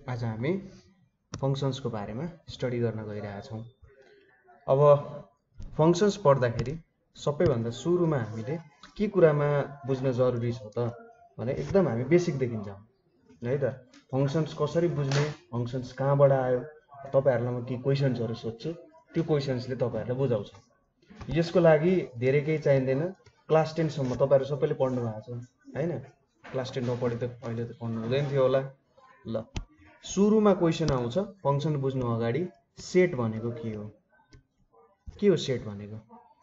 आज हामी फंक्शन्सको बारेमा स्टडी गर्न गइरहेका छौं। अब फंक्शन्स पढ्दाखेरि सबैभन्दा सुरुमा हामीले के कुरामा बुझ्न जरुरी छ त भने एकदम हामी बेसिक देखि जाउँ है त। फंक्शन्स कसरी बुझ्ने, फंक्शन्स कहाँबाट आयो, तपाईहरुलाई म के क्वेशन्सहरु सोध्छु, त्यो क्वेशन्सले तपाईहरुलाई बुझाउँछ। यसको लागि धेरै केही चाहिँदैन। क्लास 10 सम्म तपाईहरु सबैले पढ्नु भएको छ हैन? क्लास 10 नपढे त अहिले त पढ्नु हुँदैन थियो होला। ल सुरुमा क्वेशन आउँछ फंक्शन बुझ्नु अगाडि, सेट भनेको के हो? के हो सेट भनेको?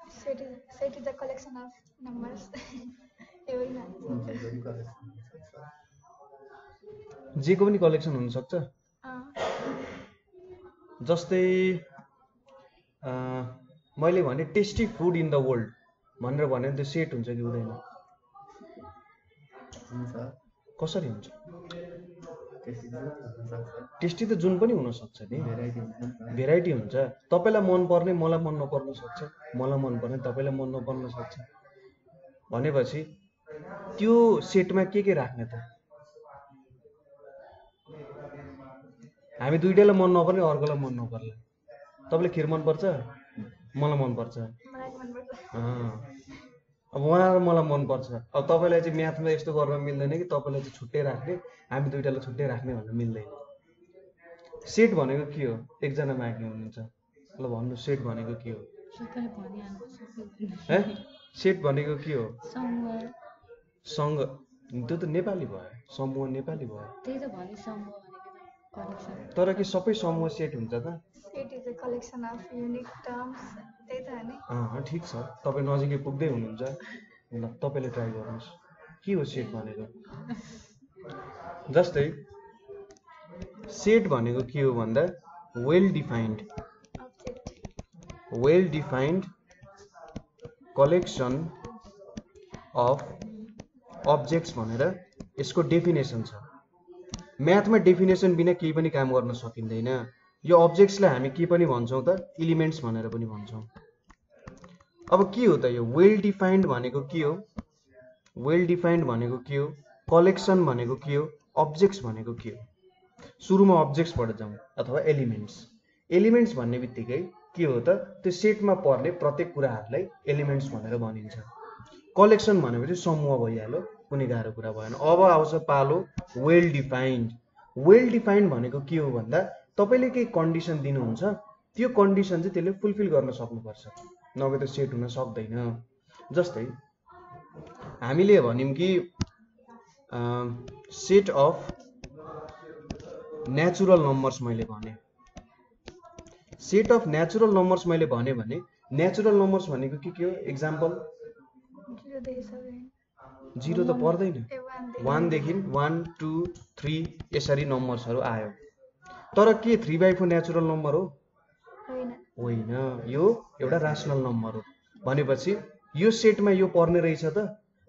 Set is a collection of numbers. जेको पनि कलेक्सन हुन सक्छ। जस्तै मैले भने tasty food in the world भनेर भने त्यो सेट हुन्छ कि हुँदैन? कसरी हुन्छ? टेस्टी त जुन पनि हुन सक्छ नि, भेराइटी हुन्छ। तपाईलाई मन पर्ने मलाई मन नपर्न सक्छ, मलाई मन पर्ने तपाईलाई मन नपर्न सक्छ। भनेपछि त्यो सेटमा के राख्ने त? हामी दुईटैलाई मन नपर्ने अर्कोलाई मन नपर्ला। तपाईलाई खिर मन पर्छ, मलाई मन पर्छ। अब उहाँ र मलाई मन पर्छ। अब तपाईलाई चाहिँ म्याथमा यस्तो गर्न मिल्दैन कि तपाईलाई चाहिँ छुट्टै राख्ने, हामी दुईटालाई छुट्टै राख्ने भन्न मिल्दैन। सेट भनेको के हो? एकजना माग्ने हुनुहुन्छ, ल भन्नु सेट भनेको के हो? है सेट भनेको के हो? संग। त्यो त नेपाली भयो, समूह नेपाली भयो। त्यही त भने समूह भनेको कलेक्सन। तर के सबै समूह सेट हुन्छ त? Set is a collection of unique terms. त्यही त हैन? ठीक छ, तपाई नजिकै पुग्दै हुनुहुन्छ। ल तपाईले ट्राई गर्नुस्। के हो सेट भनेको? जस्तै सेट भनेको के हो भन्दा well defined collection of objects भनेर यसको डेफिनेसन छ। म्याथमा डेफिनेसन बिना केही पनि काम गर्न सकिँदैन। यो अब्जेक्ट्सलाई हामी के पनि भन्छौं त? एलिमेन्ट्स भनेर पनि भन्छौं। अब के हो त यो वेल डिफाइन्ड भनेको के हो? वेल डिफाइन्ड भनेको के हो? कलेक्सन भनेको के हो? अब्जेक्ट्स भनेको के हो? सुरुमा अब्जेक्ट्सबाट जाउँ अथवा एलिमेन्ट्स। एलिमेन्ट्स भन्ने बित्तिकै के हो त? त्यो सेटमा पर्ने प्रत्येक कुराहरुलाई एलिमेन्ट्स भनेर भनिन्छ। कलेक्सन भनेपछि समूह भइहाल्यो, कुनै गाह्रो कुरा भएन। अब आउँछ पालो वेल डिफाइन्ड। वेल डिफाइन्ड भनेको के हो भन्दा तपाईले केही कन्डिसन दिनुहुन्छ, त्यो कन्डिसन चाहिँ त्यसले फुलफिल गर्न सक्नुपर्छ, नभए त सेट हुन सक्दैन। जस्तै हामीले भन्यौं कि सेट अफ नेचुरल नम्बर्स मैले भने। सेट अफ नेचुरल नम्बर्स मैले भने नेचुरल नम्बर्स भनेको के हो? एक्जाम्पल 0 त पर्दैन। 1 देखि 1 2 3 यसरी नम्बर्सहरु आयो। तर के 3/4 नेचुरल नम्बर हो? होइन, यो एउटा राशनल नम्बर हो। भनेपछि यो सेटमा यो पर्ने रहेछ त?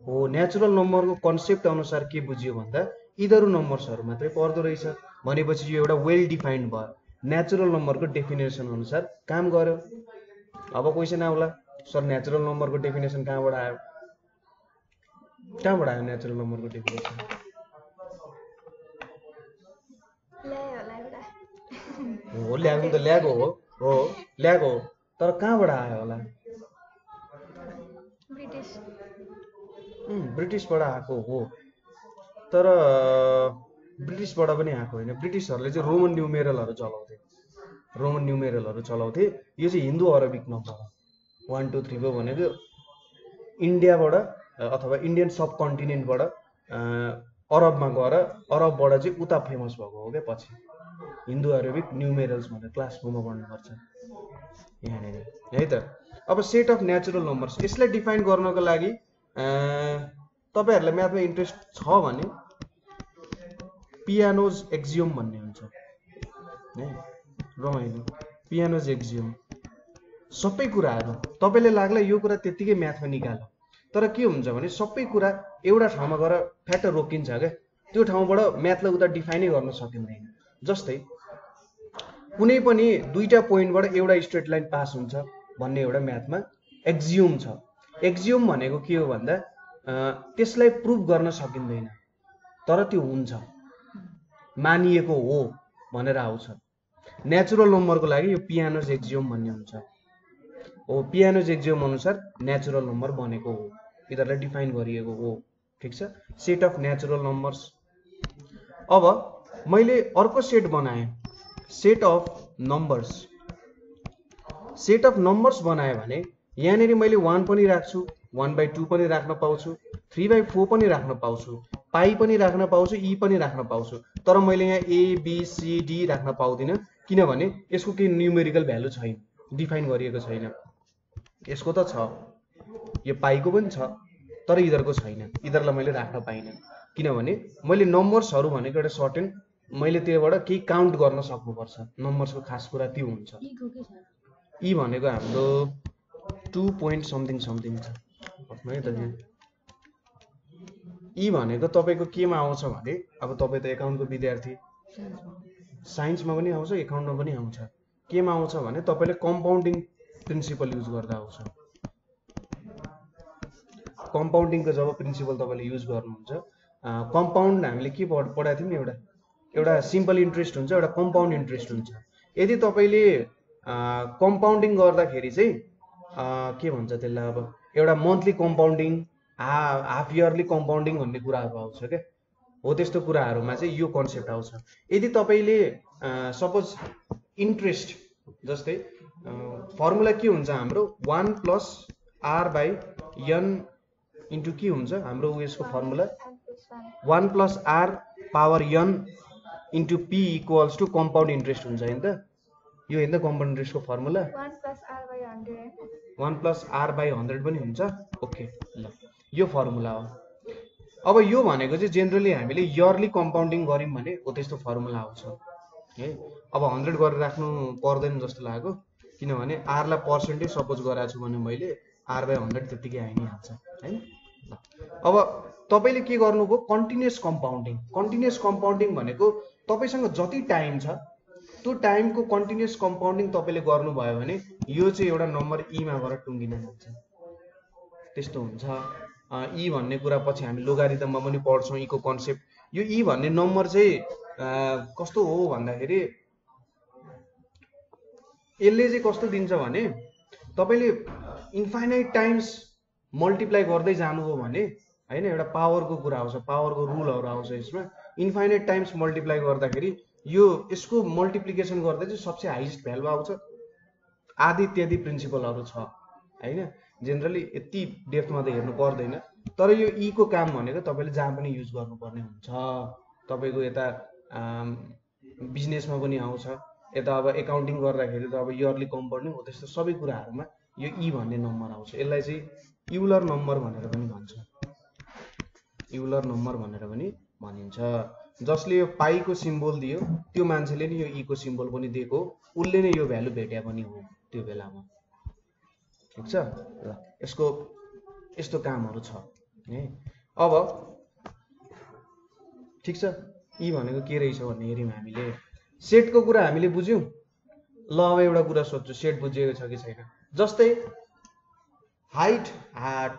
हो। नेचुरल नम्बरको कन्सेप्ट अनुसार के बुझियो भन्दा यिनीहरु नम्बर्सहरु मात्रै पर्दो रहेछ। भनेपछि यो एउटा वेल डिफाइन्ड भयो, नेचुरल नम्बरको डेफिनेसन अनुसार काम गर्यो। अब क्वेशन आउला, सर नेचुरल नम्बरको डेफिनेसन कहाँबाट आयो? कहाँबाट आयो नेचुरल नम्बरको डेफिनेसन? हो ल्याएको त ल्याएको हो, ल्याएको हो। तर कहाँबाट आयो होला? ब्रिटिसबाट आएको हो। तर ब्रिटिसबाट पनि आएको होइन। ब्रिटिसहरुले चाहिँ रोमन न्युमेरलहरु चलाउँथे। यो चाहिँ हिन्दू अरबिक नम्बर हो। 1 2 3 4 भनेको इन्डियाबाट अथवा इन्डियन सब कन्टिनेन्टबाट अरबमा गएर अरबबाट चाहिँ उता फेमस भएको हो के पछि। हिन्दू अरबिक न्युमेरल्स भनेर क्लास 4 मा पढ्नुपर्छ यहाँनिर है त। अब सेट अफ नेचुरल नम्बर्स, यसलाई डिफाइन गर्नको लागि तपाईहरुलाई म्याथमा इन्ट्रेस्ट छ भने पियानोज एक्जियोम भन्ने हुन्छ है, रमाइलो। पियानोज एक्जियोम सबै कुराहरु तपाईले लाग्ला यो कुरा त्यतिकै म्याथमा निकाल्यो, तर के हुन्छ भने सबै कुरा एउटा ठाउँमा गएर फ्याट रोकिन्छ के। त्यो ठाउँबाट म्याथलाई उता डिफाइनै गर्न सकिँदैन। जस्तै कुनै पनि दुईटा पोइन्टबाट एउटा स्ट्रेट लाइन पास हुन्छ भन्ने एउटा म्याथमा एक्जियोम छ। एक्जियोम भनेको के हो भन्दा त्यसलाई प्रुभ गर्न सकिँदैन, तर त्यो हुन्छ, मानिएको हो भनेर आउँछ। नेचुरल नम्बरको लागि यो पियानोज एक्जियोम भन्ने हुन्छ। हो पियानोज एक्जियोम अनुसार नेचुरल नम्बर बनेको हो, यिनीहरूलाई डिफाइन गरिएको हो। ठिक छ, सेट अफ नेचुरल नम्बर्स। अब मैले अर्को सेट बनाएँ, set of numbers. Set of numbers बनाएँ भने यहाँनिर मैले 1 पनि राख्छु, 1/2 पनि राख्न पाउँछु, 3/4 पनि राख्न पाउँछु, पाई पनि राख्न पाउँछु, ई पनि राख्न पाउँछु। तर मैले यहाँ ए बी सी डी राख्न पाउँदिनँ, किनभने यसको केही न्युमेरिकल भ्यालु छैन, डिफाइन गरिएको छैन। यसको त छ, यो पाईको पनि छ, तर यिनीहरूको छैन, यिनीहरूलाई मैले राख्न पाइनँ। किनभने मैले नम्बर्सहरू भनेको एउटा सर्टेन, मैले त्योबाट केही काउन्ट गर्न सक्नुपर्छ। नम्बर्सको खास कुरा त्यो हुन्छ। ई भनेको हाम्रो 2 point something छ है त। ई भनेको तपाईँको केमा आउँछ भने, अब तपाईँ त एकाउन्टको विद्यार्थी, साइन्समा पनि आउँछ, एकाउन्टमा पनि आउँछ। केमा आउँछ भने तपाईँले कम्पाउन्डिङ प्रिन्सिपल युज गर्दा आउँछ। कम्पाउन्डिङको जब प्रिन्सिपल तपाईँले युज गर्नुहुन्छ, कम्पाउन्ड हामीले के पढाएको थियौँ नि, एउटा सिम्पल इन्ट्रेस्ट हुन्छ, एउटा कम्पाउन्ड इन्ट्रेस्ट हुन्छ। यदि तपाईँले कम्पाउन्डिङ गर्दाखेरि चाहिँ के भन्छ त्यसलाई, अब एउटा monthly compounding, half yearly compounding भन्ने कुराहरू आउँछ क्या। हो त्यस्तो कुराहरूमा चाहिँ यो कन्सेप्ट आउँछ। यदि तपाईँले सपोज इन्ट्रेस्ट, जस्तै फर्मुला के हुन्छ हाम्रो, 1+r/n इन्टु के हुन्छ हाम्रो उयसको formula, 1+r⁴n into p equals to compound interest हुन्छ होइन त। यो होइन त कम्पाउन्ड इन्ट्रेस्टको फर्मुला, 1+r/100 पनि हुन्छ। ओके, ल यो फर्मुला हो। अब यो भनेको चाहिँ जेनरली हामीले इयरली कम्पाउन्डिङ गऱ्यौँ भने हो त्यस्तो फर्मुला आउँछ है। अब 100 गरेर राख्नु पर्दैन जस्तो लाग्यो, किनभने आरलाई पर्सेन्टेज सपोज गराएको छु भने मैले r/100 त्यतिकै आइ नै हाल्छ हैन। अब तपाईँले के गर्नुभयो, कन्टिन्युअस कम्पाउन्डिङ। कन्टिन्युअस कम्पाउन्डिङ भनेको तपाईँसँग जति टाइम छ त्यो टाइमको कन्टिन्युअस कम्पाउन्डिङ तपाईँले गर्नुभयो भने यो चाहिँ एउटा नम्बर ईमा गएर टुङ्गिन जान्छ, त्यस्तो हुन्छ। ई भन्ने कुरा पछि हामी लोगारिदममा पनि पढ्छौँ, ईको कन्सेप्ट। यो ई भन्ने नम्बर चाहिँ कस्तो हो भन्दाखेरि, यसले चाहिँ कस्तो दिन्छ भने तपाईँले इन्फाइनाइट टाइम्स मल्टिप्लाई गर्दै जानुभयो भने होइन, एउटा पावरको कुरा आउँछ, पावरको रुलहरू आउँछ यसमा। इन्फाइनाइट टाइम्स मल्टिप्लाई गर्दाखेरि यो यसको मल्टिप्लिकेसन गर्दा चाहिँ सबसे हाइएस्ट भ्यालु आउँछ। आदि इत्यादि प्रिन्सिपलहरू छ होइन, जेनरली यति डेप्थमा त हेर्नु पर्दैन। तर यो ई को काम भनेको तपाईँले जहाँ पनि युज गर्नुपर्ने हुन्छ। तपाईँको यता बिजनेसमा पनि आउँछ, यता अब एकाउन्टिङ गर्दाखेरि त अब इयरली कम्पाउन्डिङ हो, त्यस्तो सबै कुराहरूमा यो ई भन्ने नम्बर आउँछ। यसलाई चाहिँ युलर नम्बर भनेर पनि भन्छ, युलर नम्बर भनेर पनि भनिन्छ। जसले यो पाईको सिम्बल दियो त्यो मान्छेले नि यो ई को सिम्बल पनि दिएको, उसले नै यो भ्यालु भेट्या पनि हो त्यो बेलामा। ठिक छ, ल यसको यस्तो कामहरू छ है। अब ठिक छ, ई भनेको के रहेछ भन्ने हेऱ्यौँ हामीले। सेटको कुरा हामीले बुझ्यौँ। ल अब एउटा कुरा सोध्छु, सेट बुझिएको छ कि छैन। जस्तै height,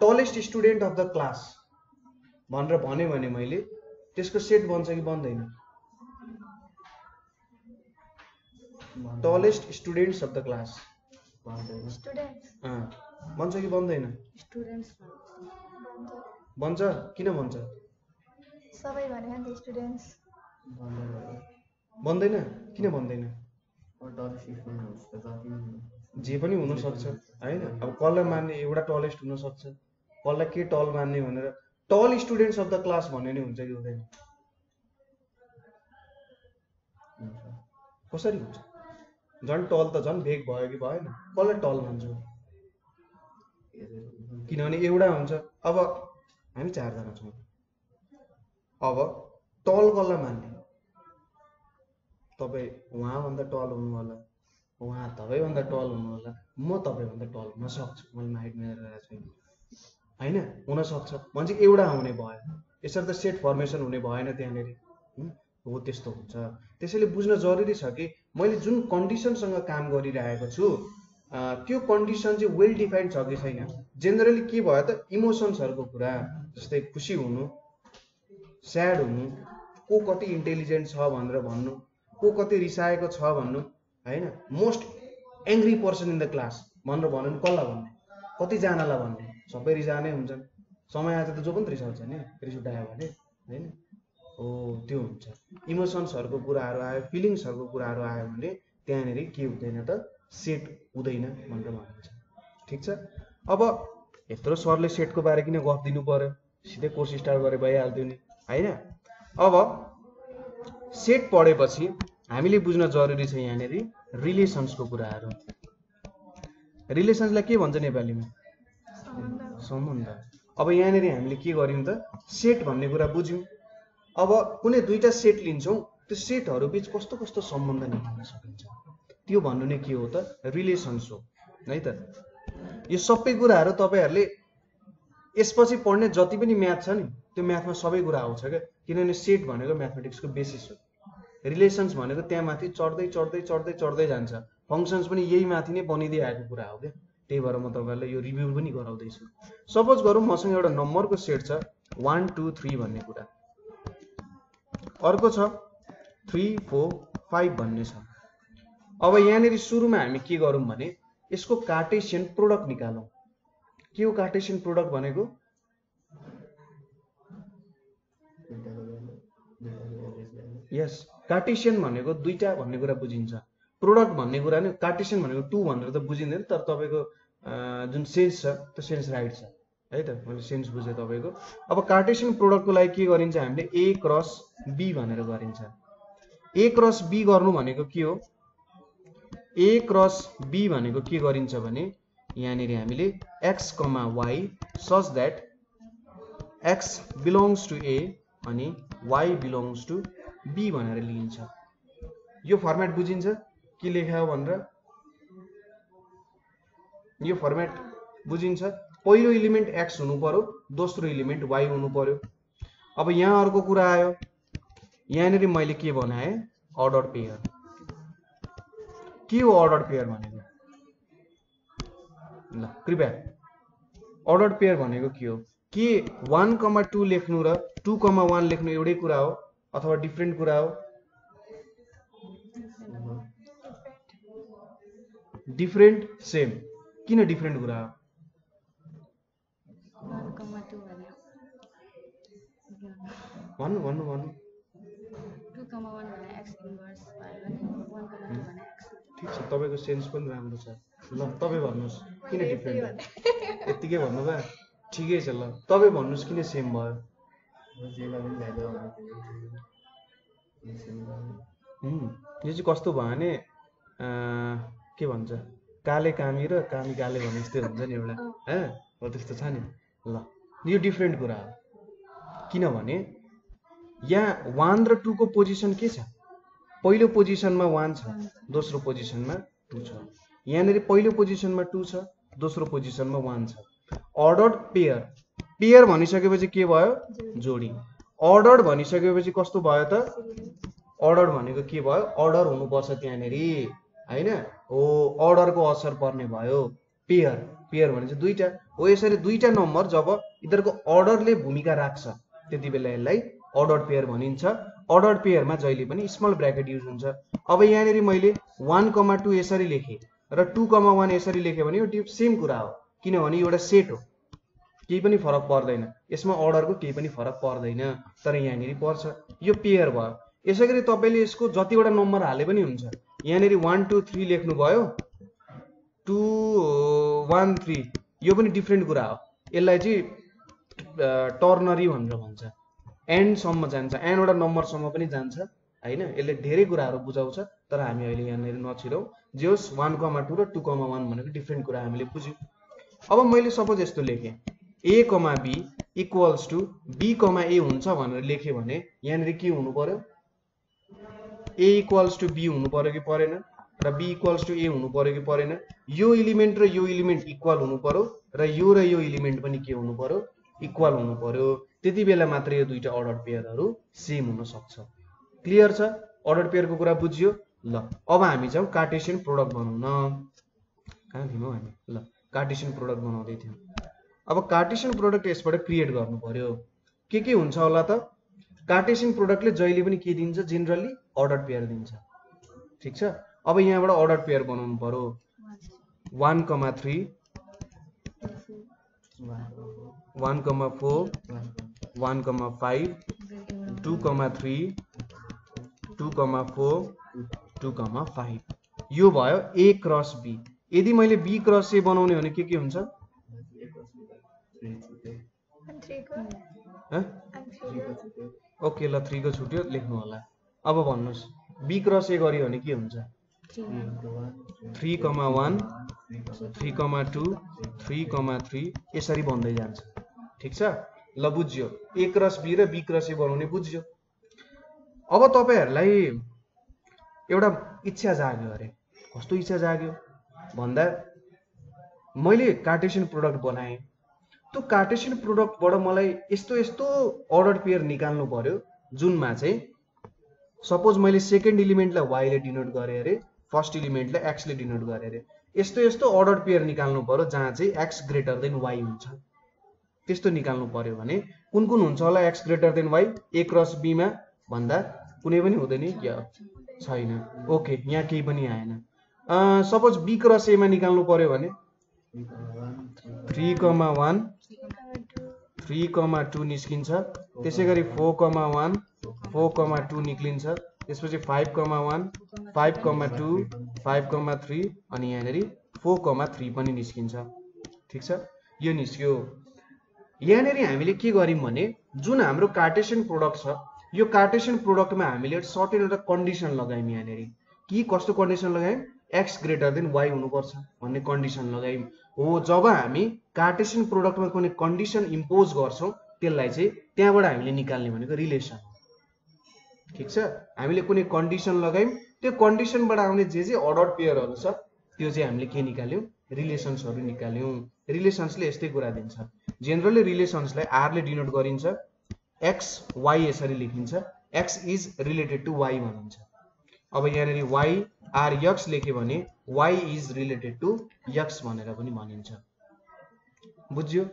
tallest student of the class भनेर भन्यो भने मैले, त्यसको सेट बन्छ कि बन्दैन? Tallest students of the class बन्छ कि बन्दैन? बन्छ। किन बन्छ? सबै भने नि स्टुडेन्ट्स। बन्दैन, किन बन्दैन? जे पनि हुन सक्छ हैन। अब कसलाई मान्ने, एउटा टलेस्ट हुन सक्छ, कसलाई के टल मान्ने भनेर टल स्टुडेन्ट्स अफ द क्लास भन्ने नि हुन्छ कि हुँदैन? कसरी हुन्छ? झन् टल त झन् भेग भयो कि भएन? कसलाई टल मान्छौ? किनभने एउटा हुन्छ। अब हामी 4 जना छौँ, अब टल कसलाई मान्ने? तपाईँ उहाँभन्दा टल हुनु होला, उहाँ तपाईँभन्दा टल हुनु होला, म तपाईँभन्दा टल हुन सक्छु, मैले हाइट मेजर गरेको छैन होइन, हुन सक्छ भने एउटा आउने भयो। यसरी त सेट फर्मेसन हुने भएन त्यहाँनिर, हो त्यस्तो हुन्छ। त्यसैले बुझ्न जरुरी छ कि मैले जुन कन्डिसनसँग काम गरिरहेको छु त्यो कन्डिसन चाहिँ वेल डिफाइन्ड छ कि छैन। जेनरली के भयो त, इमोसन्सहरूको कुरा, जस्तै खुसी हुनु, स्याड हुनु, को कति इन्टेलिजेन्ट छ भनेर भन्नु, को कति रिसाएको छ भन्नु हैन most angry person in the class भनेर भन्नु कसलाई भन्ने कतिजनालाई भन्ने सबै रिसाएनै हुन्छन् समय आएछ त जो पनि रिसाउँछ नि रिस उठायो भने हैन हो त्यो हुन्छ इमोसन्सहरुको कुराहरु आयो फिलिङ्सहरुको कुराहरु आयो भने त्यहाँनेरि के हुँदैन त सेट हुँदैन भनेर भनिन्छ ठीक छ अब यत्रो सरले सेटको बारे किन गफ दिनु पर्यो सिधै कोर्स स्टार्ट गरे भइहाल्थ्यो नि हैन अब सेट पढेपछि हामीले बुझ्न जरुरी छ यहाँनेरि रिलेसन्सको कुराहरु रिलेसन्सलाई के भन्छ नेपालीमा सम्बन्ध अब यहाँनेरि हामीले के गर्यौं त सेट भन्ने कुरा बुझ्यौं अब कुनै दुईटा सेट लिन्छौं त्यो सेटहरु बीच कस्तो कस्तो सम्बन्ध निकाल्न सकिन्छ त्यो भन्नु नै के हो त रिलेसन्स हो है त यो सबै कुराहरु तपाईहरुले यसपछि पढ्ने जति पनि म्याथ छ नि त्यो म्याथमा सबै कुरा आउँछ के किनभने सेट भनेको म्याथमेटिक्सको बेसिस हो रिलेसन्स भनेको त्यहाँ माथि चढ्दै चढ्दै चढ्दै चढ्दै जान्छ फंक्शन्स पनि यही माथि नै बनिदै आएको कुरा हो के त्यही भएर म तपाईहरुलाई यो रिभ्यु पनि गराउँदै छु सपोज गरौँ मसँग एउटा नम्बरको सेट छ 1 2 3 भन्ने कुरा अर्को छ 3 4 5 भन्ने छ अब यहाँनेरि सुरुमा हामी के गरौँ भने यसको कार्टेशियन प्रोडक्ट निकालौं के हो कार्टेशियन प्रोडक्ट भनेको यस कार्टेशियन भनेको दुईटा भन्ने कुरा बुझिन्छ प्रोडक्ट भन्ने कुरा नि कार्टेशियन भनेको 2 भनेर त बुझिँदैन तर तपाईको जुन सेन्स छ त्यो सेन्स राइट छ है त मैले सेन्स बुझे तपाईको अब कार्टेशियन प्रोडक्टको लागि के गरिन्छ हामीले a क्रस b भनेर गरिन्छ a क्रस b गर्नु भनेको के हो a क्रस b भनेको के गरिन्छ भने यहाँनेरि हामीले x, y such that x belongs to a अनि y belongs to b भनेर लिइन्छ यो फर्मेट बुझिन्छ के लेख्या हो भनेर यो फर्मेट बुझिन्छ पहिलो एलिमेन्ट x हुनु पर्यो दोस्रो एलिमेन्ट y हुनु पर्यो अब यहाँ अर्को कुरा आयो यहाँनेरि मैले के बनाए अर्डर पेयर के हो अर्डर पेयर भनेको ल कृपया अर्डर पेयर भनेको के हो के 1, 2 लेख्नु र 2, 1 लेख्नु एउटै कुरा हो अथवा डिफरेन्ट कुरा हो डिफरेन्ट सेम किन डिफरेन्ट कुरा हो 1, 1, 1 2, 1 भने x इन्भर्स भयो भने 1, 2 भने x ठीक छ तपाईको सेन्स पनि राम्रो छ ल तपाई भन्नुस् किन डिफरेन्ट यतिकै भन्नु भए ठिकै छ ल तपाई भन्नुस् किन सेम भयो यो चाहिँ कस्तो भयो भने के भन्छ काले कामी र कामी काले भने जस्तै हुन्छ नि एउटा हो त्यस्तो छ नि ल यो डिफरेन्ट कुरा हो किनभने यहाँ 1 र 2 को पोजिसन के छ पहिलो पोजिसनमा 1 छ दोस्रो पोजिसनमा 2 छ यहाँनेरि पहिलो पोजिसनमा 2 छ दोस्रो पोजिसनमा 1 छ अर्डर्ड पेयर पेयर भनिसकेपछि के भयो जोडी अर्डर्ड भनिसकेपछि कस्तो भयो त अर्डर भनेको के भयो अर्डर हुनुपर्छ त्यहाँनेरि हैन हो अर्डरको असर पर्ने भयो पेयर पेयर भने चाहिँ दुईटा हो यसरी दुईटा नम्बर जब यिनीहरुको अर्डरले भूमिका राख्छ त्यतिबेला यसलाई अर्डर्ड पेयर भनिन्छ अर्डर्ड पेयरमा जहिले पनि स्मल ब्र्याकेट युज हुन्छ अब यहाँनेरि मैले 1, 2 यसरी लेखे र 2, 1 यसरी लेखे भने यो सेम कुरा हो किनभने एउटा सेट हो केही पनि फरक पर्दैन यसमा अर्डरको केही पनि फरक पर्दैन तर यहाँनेरि पर्छ यो पेयर भयो यसैगरी तपाईले यसको जतिवटा नम्बर हाले पनि हुन्छ यहाँनेरि 1, 2, 3 लेख्नु भयो 2, 1, 3 यो पनि डिफरेन्ट कुरा हो यसलाई चाहिँ टर्नरी भनेर भन्छ एन्ड सम्म जान्छ एन्ड वटा नम्बर सम्म पनि जान्छ हैन यसले धेरै कुराहरु बुझाउँछ तर हामी अहिले यहाँनेरि नछिरौ जे होस् 1, 2 र 2, 1 भनेको डिफरेन्ट कुरा हामीले बुझ्यौ अब मैले सपोज यस्तो लेखे a, b equals to b, a हुन्छ भनेर लेखे भने यहाँनेरि के हुनु पर्यो a इक्वल्स टु b हुनु पर्यो कि परेन र b इक्वल्स टु a हुनु पर्यो कि परेन यो एलिमेन्ट र यो एलिमेन्ट इक्वल हुनु पर्यो र यो एलिमेन्ट पनि के हुनु पर्यो इक्वल हुनु पर्यो त्यतिबेला मात्र यो दुईटा अर्डर पेयरहरु सेम हुन सक्छ क्लियर छ अर्डर पेयरको कुरा बुझियो ल अब हामी जाऊ कार्टेशियन प्रोडक्ट बनाउन कहाँ थियौ हामी ल कार्टेशियन प्रोडक्ट बनाउँदै थियौ अब कार्टेशियन प्रोडक्ट यसबाट क्रिएट गर्नु पर्यो के हुन्छ होला त कार्टेशियन प्रोडक्टले जहिले पनि के दिन्छ जेनरली अर्डर पेयर दिन्छ ठिक छ। अब यहाँबाट अर्डर पेयर बनाउनु पर्यो 1,3 1,4 1,5 2,3 2,4 2,5 यो भयो A क्रस B। यदि मैले B क्रस A बनाउने भने के हुन्छ? And 3 को ह? and 3 को ओके ल 3 को छुट्यो लेख्नु होला। अब भन्नुस् B क्रस A गर्यो भने के हुन्छ? 3,1 3,2 3,3 यसरी बन्दै जान्छ। ठिक छ। ल बुझ्यो। A क्रस B र B क्रस A बनाउने बुझ्यो। अब तपाईहरुलाई एउटा इच्छा जाग्यो अरे। कस्तो इच्छा जाग्यो भन्दा मैले कार्टेशियन प्रोडक्ट बनाएँ। त्यो कार्टेशियन प्रोडक्टबाट मलाई यस्तो यस्तो अर्डर पेयर निकाल्नु पर्यो जुनमा चाहिँ सपोज मैले सेकेन्ड एलिमेन्टलाई y ले डिनोट गरे अरे, फर्स्ट एलिमेन्टलाई x ले डिनोट गरे अरे। यस्तो यस्तो अर्डर पेयर निकाल्नु पर्यो जहाँ चाहिँ x ग्रेटर देन y हुन्छ। त्यस्तो निकाल्नु पर्यो भने कुन कुन हुन्छ होला x greater than y? A cross B मा भन्दा कुनै पनि हुँदैन क्या? छैन। ओके यहाँ केही पनि आएन। सपोज B क्रस A मा निकाल्नु पर्यो भने 3,1 3,2 निस्किन्छ। त्यसैगरी 4,1 4,2 निक्लिन्छ। त्यसपछि 5,1 5,2 5,3 अनि यहाँनेरि 4,3 पनि निस्किन्छ। ठिक छ। यो निस्क्यो। यहाँनेरि हामीले के गर्यौं भने जुन हाम्रो कार्टेशियन प्रोडक्ट छ यो कार्टेशियन प्रोडक्टमा हामीले सर्टेन एउटा कन्डिसन लगायौं। यहाँनेरि कि कस्तो कन्डिसन लगायौं? x ग्रेटर देन y हुनुपर्छ भन्ने कन्डिसन लगायौं। हो जब हामी कार्टेशियन प्रोडक्टमा कुनै कन्डिसन इम्पोज गर्छौं त्यसलाई चाहिँ त्यहाँबाट हामीले निकाल्ने भनेको रिलेसन हो। ठिक छ। हामीले कुनै कन्डिसन लगायौं त्यो कन्डिसनबाट आउने जे अर्डर पेयरहरु छ त्यो चाहिँ हामीले के निकाल्यौं? रिलेसन्सहरु निकाल्यौं। रिलेसन्सले यस्तै कुरा दिन्छ। जेनरली रिलेसन्सलाई r ले डिनोट गरिन्छ। x y यसरी लेखिन्छ। x is related to y भनिन्छ। अब यहाँनेरि y r x लेख्यो भने y is related to x भनेर पनि भनिन्छ। बुझ्यो?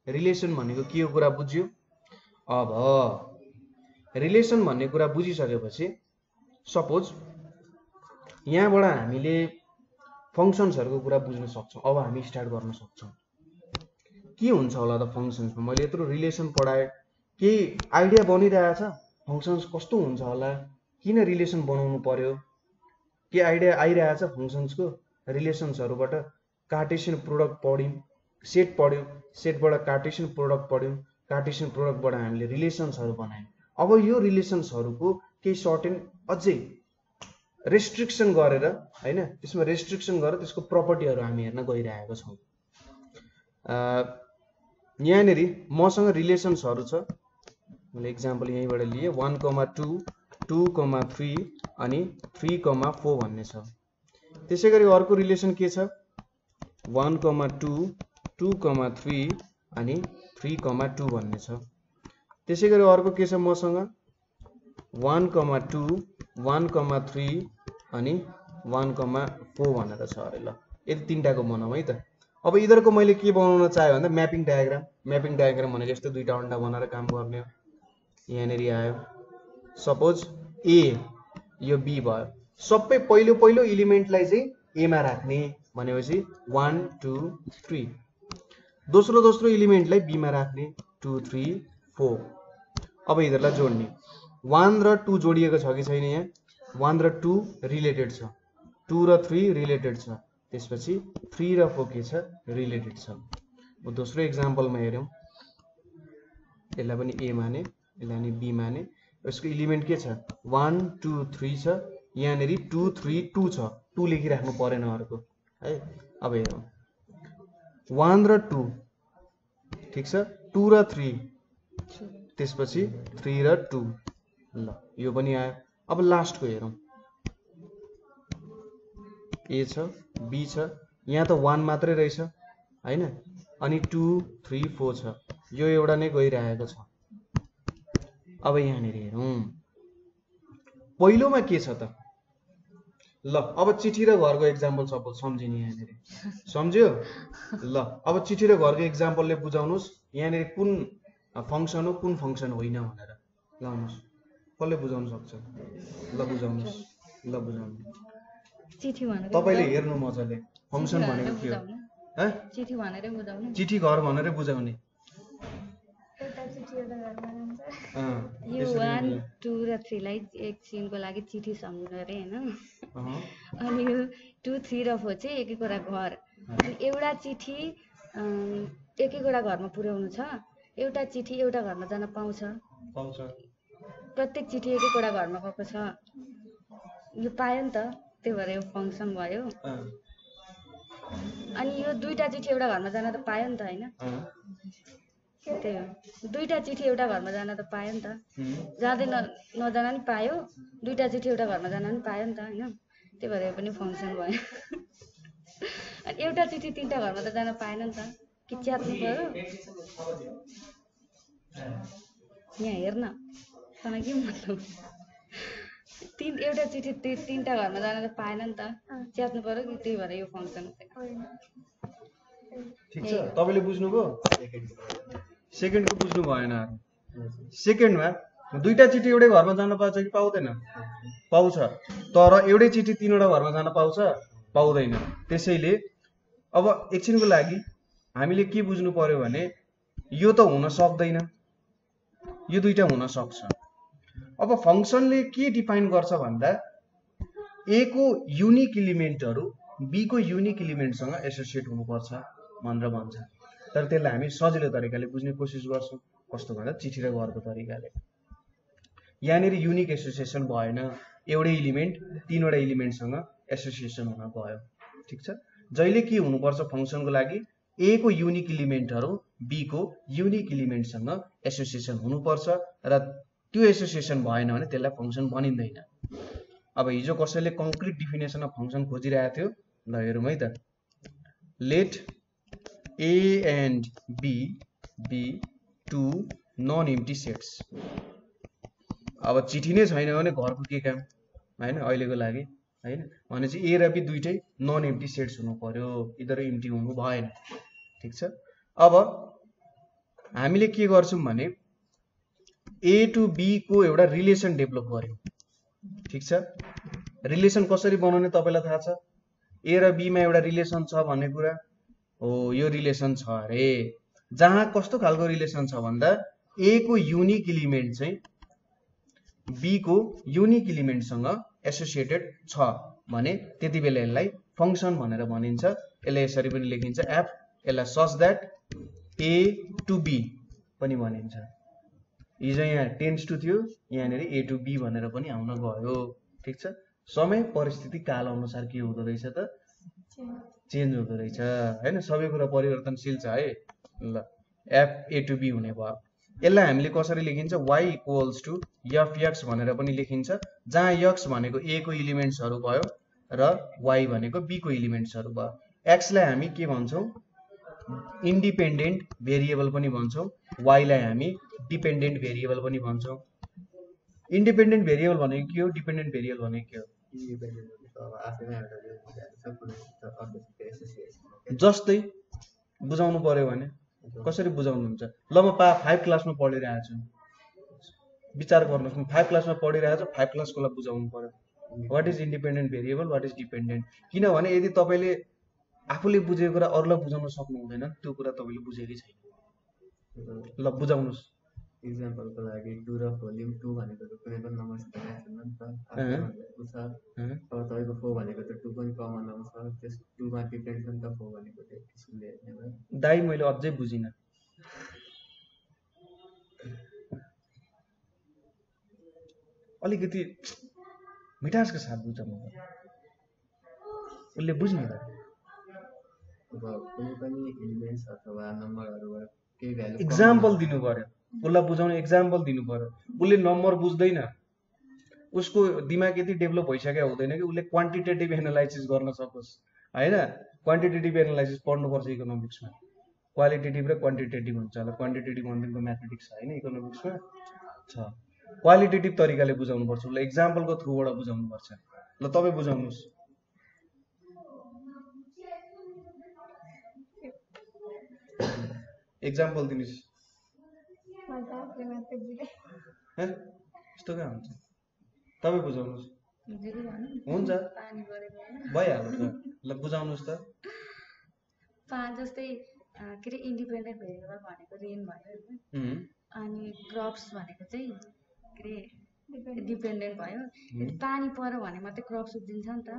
रिलेसन भनेको के हो कुरा बुझ्यो? अब रिलेसन भन्ने कुरा बुझिसकेपछि सपोज यहाँबाट हामीले फंक्सन्सहरुको कुरा बुझ्न सक्छौं। अब हामी स्टार्ट गर्न सक्छौं। के हुन्छ होला त फंक्सन्समा? मैले यत्रो रिलेसन पढाए के आइडिया बनिरहेछ? फंक्सन्स कस्तो हुन्छ होला? किन रिलेसन बनाउनु पर्यो? के आइडिया आइरहेछ फंक्सन्सको? रिलेसन्सहरुबाट कार्टेशियन प्रोडक्ट पढ्यौं, सेट पढ्यौं, सेटबाट कार्टेशियन प्रोडक्ट पढ्यौं, कार्टेशियन प्रोडक्टबाट हामीले रिलेसन्सहरु बनायौं। अब यो रिलेसन्सहरुको केही सर्टेन अझै रेस्ट्रिक्सन गरेर हैन त्यसमा रेस्ट्रिक्सन गरेर त्यसको प्रपर्टीहरु हामी हेर्न गइरहेका छौं। यहाँनेरि मसँग रिलेसन्सहरु छ। मैले एक्जाम्पल यहीबाट लिए 1,2 2,3 अनि 3,4 भन्ने छ। त्यसैगरी अर्को रिलेसन के छ? 1,2 2,3 अनि 3,2 भन्ने छ। त्यसैगरी अर्को के छ मसँग? 1,2 1,3 अनि 1,4 भनेर छ अरे। ल यति तीनटाको बनाऊ है त। अब इधरको मैले के बनाउन चाहे भन्दा म्यापिङ डायग्राम। म्यापिङ डायग्राम भनेको यस्तो दुईटा अन्डा बनाएर काम गर्ने हो। यहाँनेरि आयो सपोज A यो B भयो। सबै पहिलो पहिलो एलिमेन्टलाई चाहिँ A मा राख्ने भनेपछि 1 2 3। दोस्रो दोस्रो एलिमेन्टलाई B मा राख्ने 2 3 4। अब यिनीहरुलाई जोड्ने 1 र 2 जोडिएको छ कि छैन? यहाँ 1 र 2 रिलेटेड छ। 2 र 3 रिलेटेड छ। त्यसपछि 3 र 4 के छ? रिलेटेड छ। अब दोस्रो एक्जाम्पलमा हेरौं। यसलाई पनि A माने, यसलाई पनि B माने। यसको एलिमेन्ट के छ? 1 2 3 छ। यहाँनेरि 2 3 2 छ। 2 लेखिराख्नु परेन अर्को है। अब हेरौं 1 र 2 ठीक छ। 2 र 3 त्यसपछि 3 र 2। ल यो पनि आयो। अब लास्टको हेरौं। A छ B छ। यहाँ त 1 मात्रै रहेछ हैन। अनि 2 3 4 छ। यो एउटा नै गइरहेको छ। अब यहाँनेरि हेरौं पहिलोमा के छ त? ल अब चिठी र घरको एक्जाम्पल सपोज सम्झिने यहाँनेरि। सम्झ्यो? ल अब चिठी र घरको एक्जाम्पलले बुझाउनुस् यहाँनेरि कुन फंक्सन हो कुन फंक्सन होइन भनेर। लाउनुस्। कसले बुझाउन सक्छ? ल बुझाउनुस्। ल बुझाउनु। चिठी भनेर तपाईँले हेर्नु मजाले फङ्सन भनेको के हो हैं? चिठी भनेरै बुझाउनु चिठी घर भनेरै बुझाउने एउटा चिठी एउटा घरमा जान्छ यो 1 2 र 3 लाई एकछिनको लागि चिठी सम्झनु अरे हैन अनि यो 2 3 र 4 चाहिँ एक एकवटा घर अनि एउटा चिठी एक एकवटा घरमा पुर्याउनु छ एउटा चिठी एउटा घरमा जान पाउँछ पाउँछ प्रत्येक चिठी एक एकवटा घरमा गएको छ यो पायो नि त त्यही भएर यो फङ्सन भयो अनि यो दुईटा चिठी एउटा घरमा जान त पायो नि त हैन त्यही हो दुईटा चिठी एउटा घरमा जान त पायो नि त जाँदै नजान नि पायो दुईटा चिठी एउटा घरमा जान नि पायो नि त हैन त्यही भएर यो पनि फङ्सन भयो अनि एउटा चिठी तीनटा घरमा त जान पाएन नि त कि च्यात्नु पर्यो यहाँ हेर्न तँलाई के मतलब एउटा चिठी तीनटा घरमा जान त पाएन नि त च्यात्नु पर्यो कि त्यही भएर यो फङ्सन ठिक छ तपाईँले बुझ्नुभयो सेकेन्डको बुझ्नु भएन सेकेन्डमा दुईटा चिठी एउटै घरमा जान पाउँछ कि पाउँदैन पाउँछ तर एउटै चिठी तीनवटा घरमा जान पाउँछ पाउँदैन त्यसैले अब एकछिनको लागि हामीले के बुझ्नु पर्यो भने यो त हुन सक्दैन यो दुईटा हुन सक्छ अब फङ्सनले के डिफाइन गर्छ भन्दा ए को युनिक इलिमेन्टहरू बी को युनिक इलिमेन्टसँग एसोसिएट हुनुपर्छ भनेर भन्छ तर त्यसलाई हामी सजिलो तरिकाले बुझ्ने कोसिस गर्छौँ कस्तो भन्दा चिठी र घरको तरिकाले यहाँनिर युनिक एसोसिएसन भएन एउटै इलिमेन्ट तीनवटा इलिमेन्टसँग एसोसिएसन हुन गयो ठिक छ जहिले के हुनुपर्छ फङ्सनको लागि ए को युनिक इलिमेन्टहरू बी को युनिक इलिमेन्टसँग एसोसिएसन हुनुपर्छ र त्यो एसोसिएसन भएन भने त्यसलाई फङ्सन भनिँदैन अब हिजो कसैले कङ्क्रिट डिफिनेसन अफ फङ्सन खोजिरहेको थियो ल हेरौँ है त late A and B be two non-empty sets अब चिठी नै छैन भने घरको के काम हैन अहिलेको लागि हैन भनेपछि ए र बी दुईटै नन एम्प्टी सेट्स हुनु पर्यो इधर एम्प्टी हुनु भएन ठीक छ अब हामीले के गर्छौं भने ए टु बी को एउटा रिलेसन डेभलप गर्यौं ठीक छ रिलेसन कसरी बनाउने तपाईलाई थाहा छ ए र बी मा एउटा रिलेसन छ भन्ने कुरा हो यो रिलेसन छ अरे जहाँ कस्तो खालको रिलेसन छ भन्दा ए को युनिक इलिमेन्ट चाहिँ बी को युनिक इलिमेन्ट सँग एसोसिएटेड छ भने त्यति बेला यसलाई फंक्सन भनेर भनिन्छ यसलाई यसरी पनि लेखिन्छ एफ यसलाई such that A to B पनि भनिन्छ हिजो यहाँ टेन्स टु थियो यहाँनेर ए टु बी भनेर पनि आउन गयो ठीक छ समय परिस्थिति काल अनुसार के हुँदो रहेछ त चेन्ज हुँदो रहेछ हैन सबै कुरा परिवर्तनशील छ है ल एफ ए टु बी हुने भयो यसलाई हामीले कसरी लेखिन्छ y इक्वल्स टु fx भनेर पनि लेखिन्छ जहाँ x भनेको a को एलिमेन्ट्सहरु भयो र y भनेको b को एलिमेन्ट्सहरु भयो x लाई हामी के भन्छौं इन्डिपेन्डेन्ट भेरिएबल पनि भन्छौं y लाई हामी डिपेन्डेन्ट भेरिएबल पनि भन्छौं इन्डिपेन्डेन्ट भेरिएबल भनेको के हो डिपेन्डेन्ट भेरिएबल भनेको के हो जस्तै बुझाउनु पर्यो भने कसरी बुझाउनुहुन्छ ल म 5 क्लासमा पढिरहेको छु विचार गर्नुस् 5 क्लासमा पढिरहेको छु 5 क्लासको लागि बुझाउनु पर्यो what is independent variable what is dependent किनभने यदि तपाईले आफूले बुझेको कुरा अरूलाई बुझाउन सक्नु हुँदैन त्यो कुरा तपाईले बुझेकै छैन ल बुझाउनुस् एक्जाम्पलको लागि 2 र भोल्युम 2 भनेको त कुनै पनि नम्बर सिस्टममा छैन नि त अब तपाईको 4 भनेको त 2 पनि कमन आउँछ त्यस 2 मा डिफरेन्स पनि त 4 भनेको त त्यसले हैन दाइ मैले अझै बुझिन अलिकति मिठासको साथ बुझाउनु उले बुझ्नु त अब कुनै पनि एलिमेन्ट्स अथवा नम्बरहरुबाट केही भ्यालु एक्जाम्पल दिनु पर्यो उलाई बुझाउने एक्जाम्पल दिनु पर्यो उले नम्बर बुझ्दैन उसको दिमाग यति डेभलप भइसक्यो हुँदैन कि उले क्वान्टिटेटिभ एनालाइसिस गर्न सकोस् हैन क्वान्टिटेटिभ एनालाइसिस पढ्नु पर्छ इकोनोमिक्समा क्वालिटेटिभ र क्वान्टिटेटिभ हुन्छ ल क्वान्टिटेटिभ भन्नेको म्याथमेटिक्स हैन इकोनोमिक्समा छ क्वालिटेटिभ तरिकाले बुझाउनु पर्छ उले एक्जाम्पलको थ्रुबाट बुझाउनु पर्छ ल तपाई बुझाउनुस् एक्जाम्पल दिनुस् यस्तो कहाँ हुन्छ तपाई बुझाउनुस् हुन्छ पानी परेको होइन भइहाल्छ ल बुझाउनुहोस् त जस्तै के अरे इन्डिपेन्डेन्ट भेरिएबल भनेको रेन भयो होइन अनि क्रप्स भनेको चाहिँ के अरे डिपेन्डेन्ट भयो पानी पऱ्यो भने मात्रै क्रप्स उब्जिन्छ नि त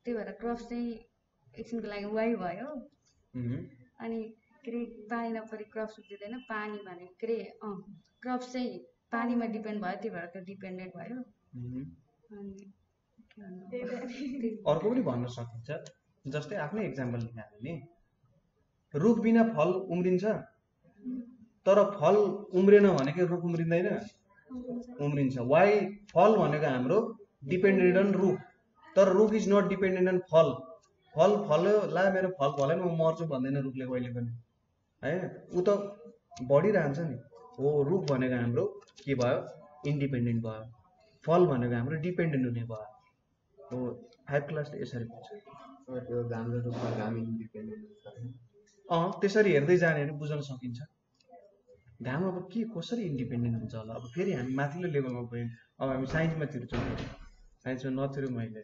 त्यही भएर क्रप्स चाहिँ एकछिनको लागि वाइ भयो अनि के अरे पानी नपरी क्रप्स उब्जिँदैन पानी भनेको के अरे क्रप्स चाहिँ पानीमा डिपेन्ड भयो त्यही भएर त्यो डिपेन्डेन्ट भयो अनि अर्को पनि भन्न सकिन्छ जस्तै आफ्नै इक्जाम्पल लिइहाल्यो नि रुख बिना फल उम्रिन्छ तर फल उम्रेन भनेको रुख उम्रिँदैन उम्रिन्छ वाइ फल भनेको हाम्रो डिपेन्डेन्ट अन रुख तर रुख इज नट डिपेन्डेन्ट अन फल फल फल्यो ला मेरो फल फलेन म मर्छु भन्दैन रुखले कहिले पनि होइन ऊ त बढिरहन्छ नि हो रुख भनेको हाम्रो के भयो इन्डिपेन्डेन्ट भयो फल भनेको हाम्रो डिपेन्डेन्ट हुने भयो हो 5 क्लासले यसरी बुझ्छ त्यो घाम र रुखमा घाम इन्डिपेन्डेन्ट हुन्छ त्यसरी हेर्दै जाने भने बुझ्न सकिन्छ घाम अब के कसरी इन्डिपेन्डेन्ट हुन्छ होला अब फेरि हामी माथिल्लो लेभलमा गयौँ अब हामी साइन्समा तिर्छौँ साइन्समा नतिरौँ मैले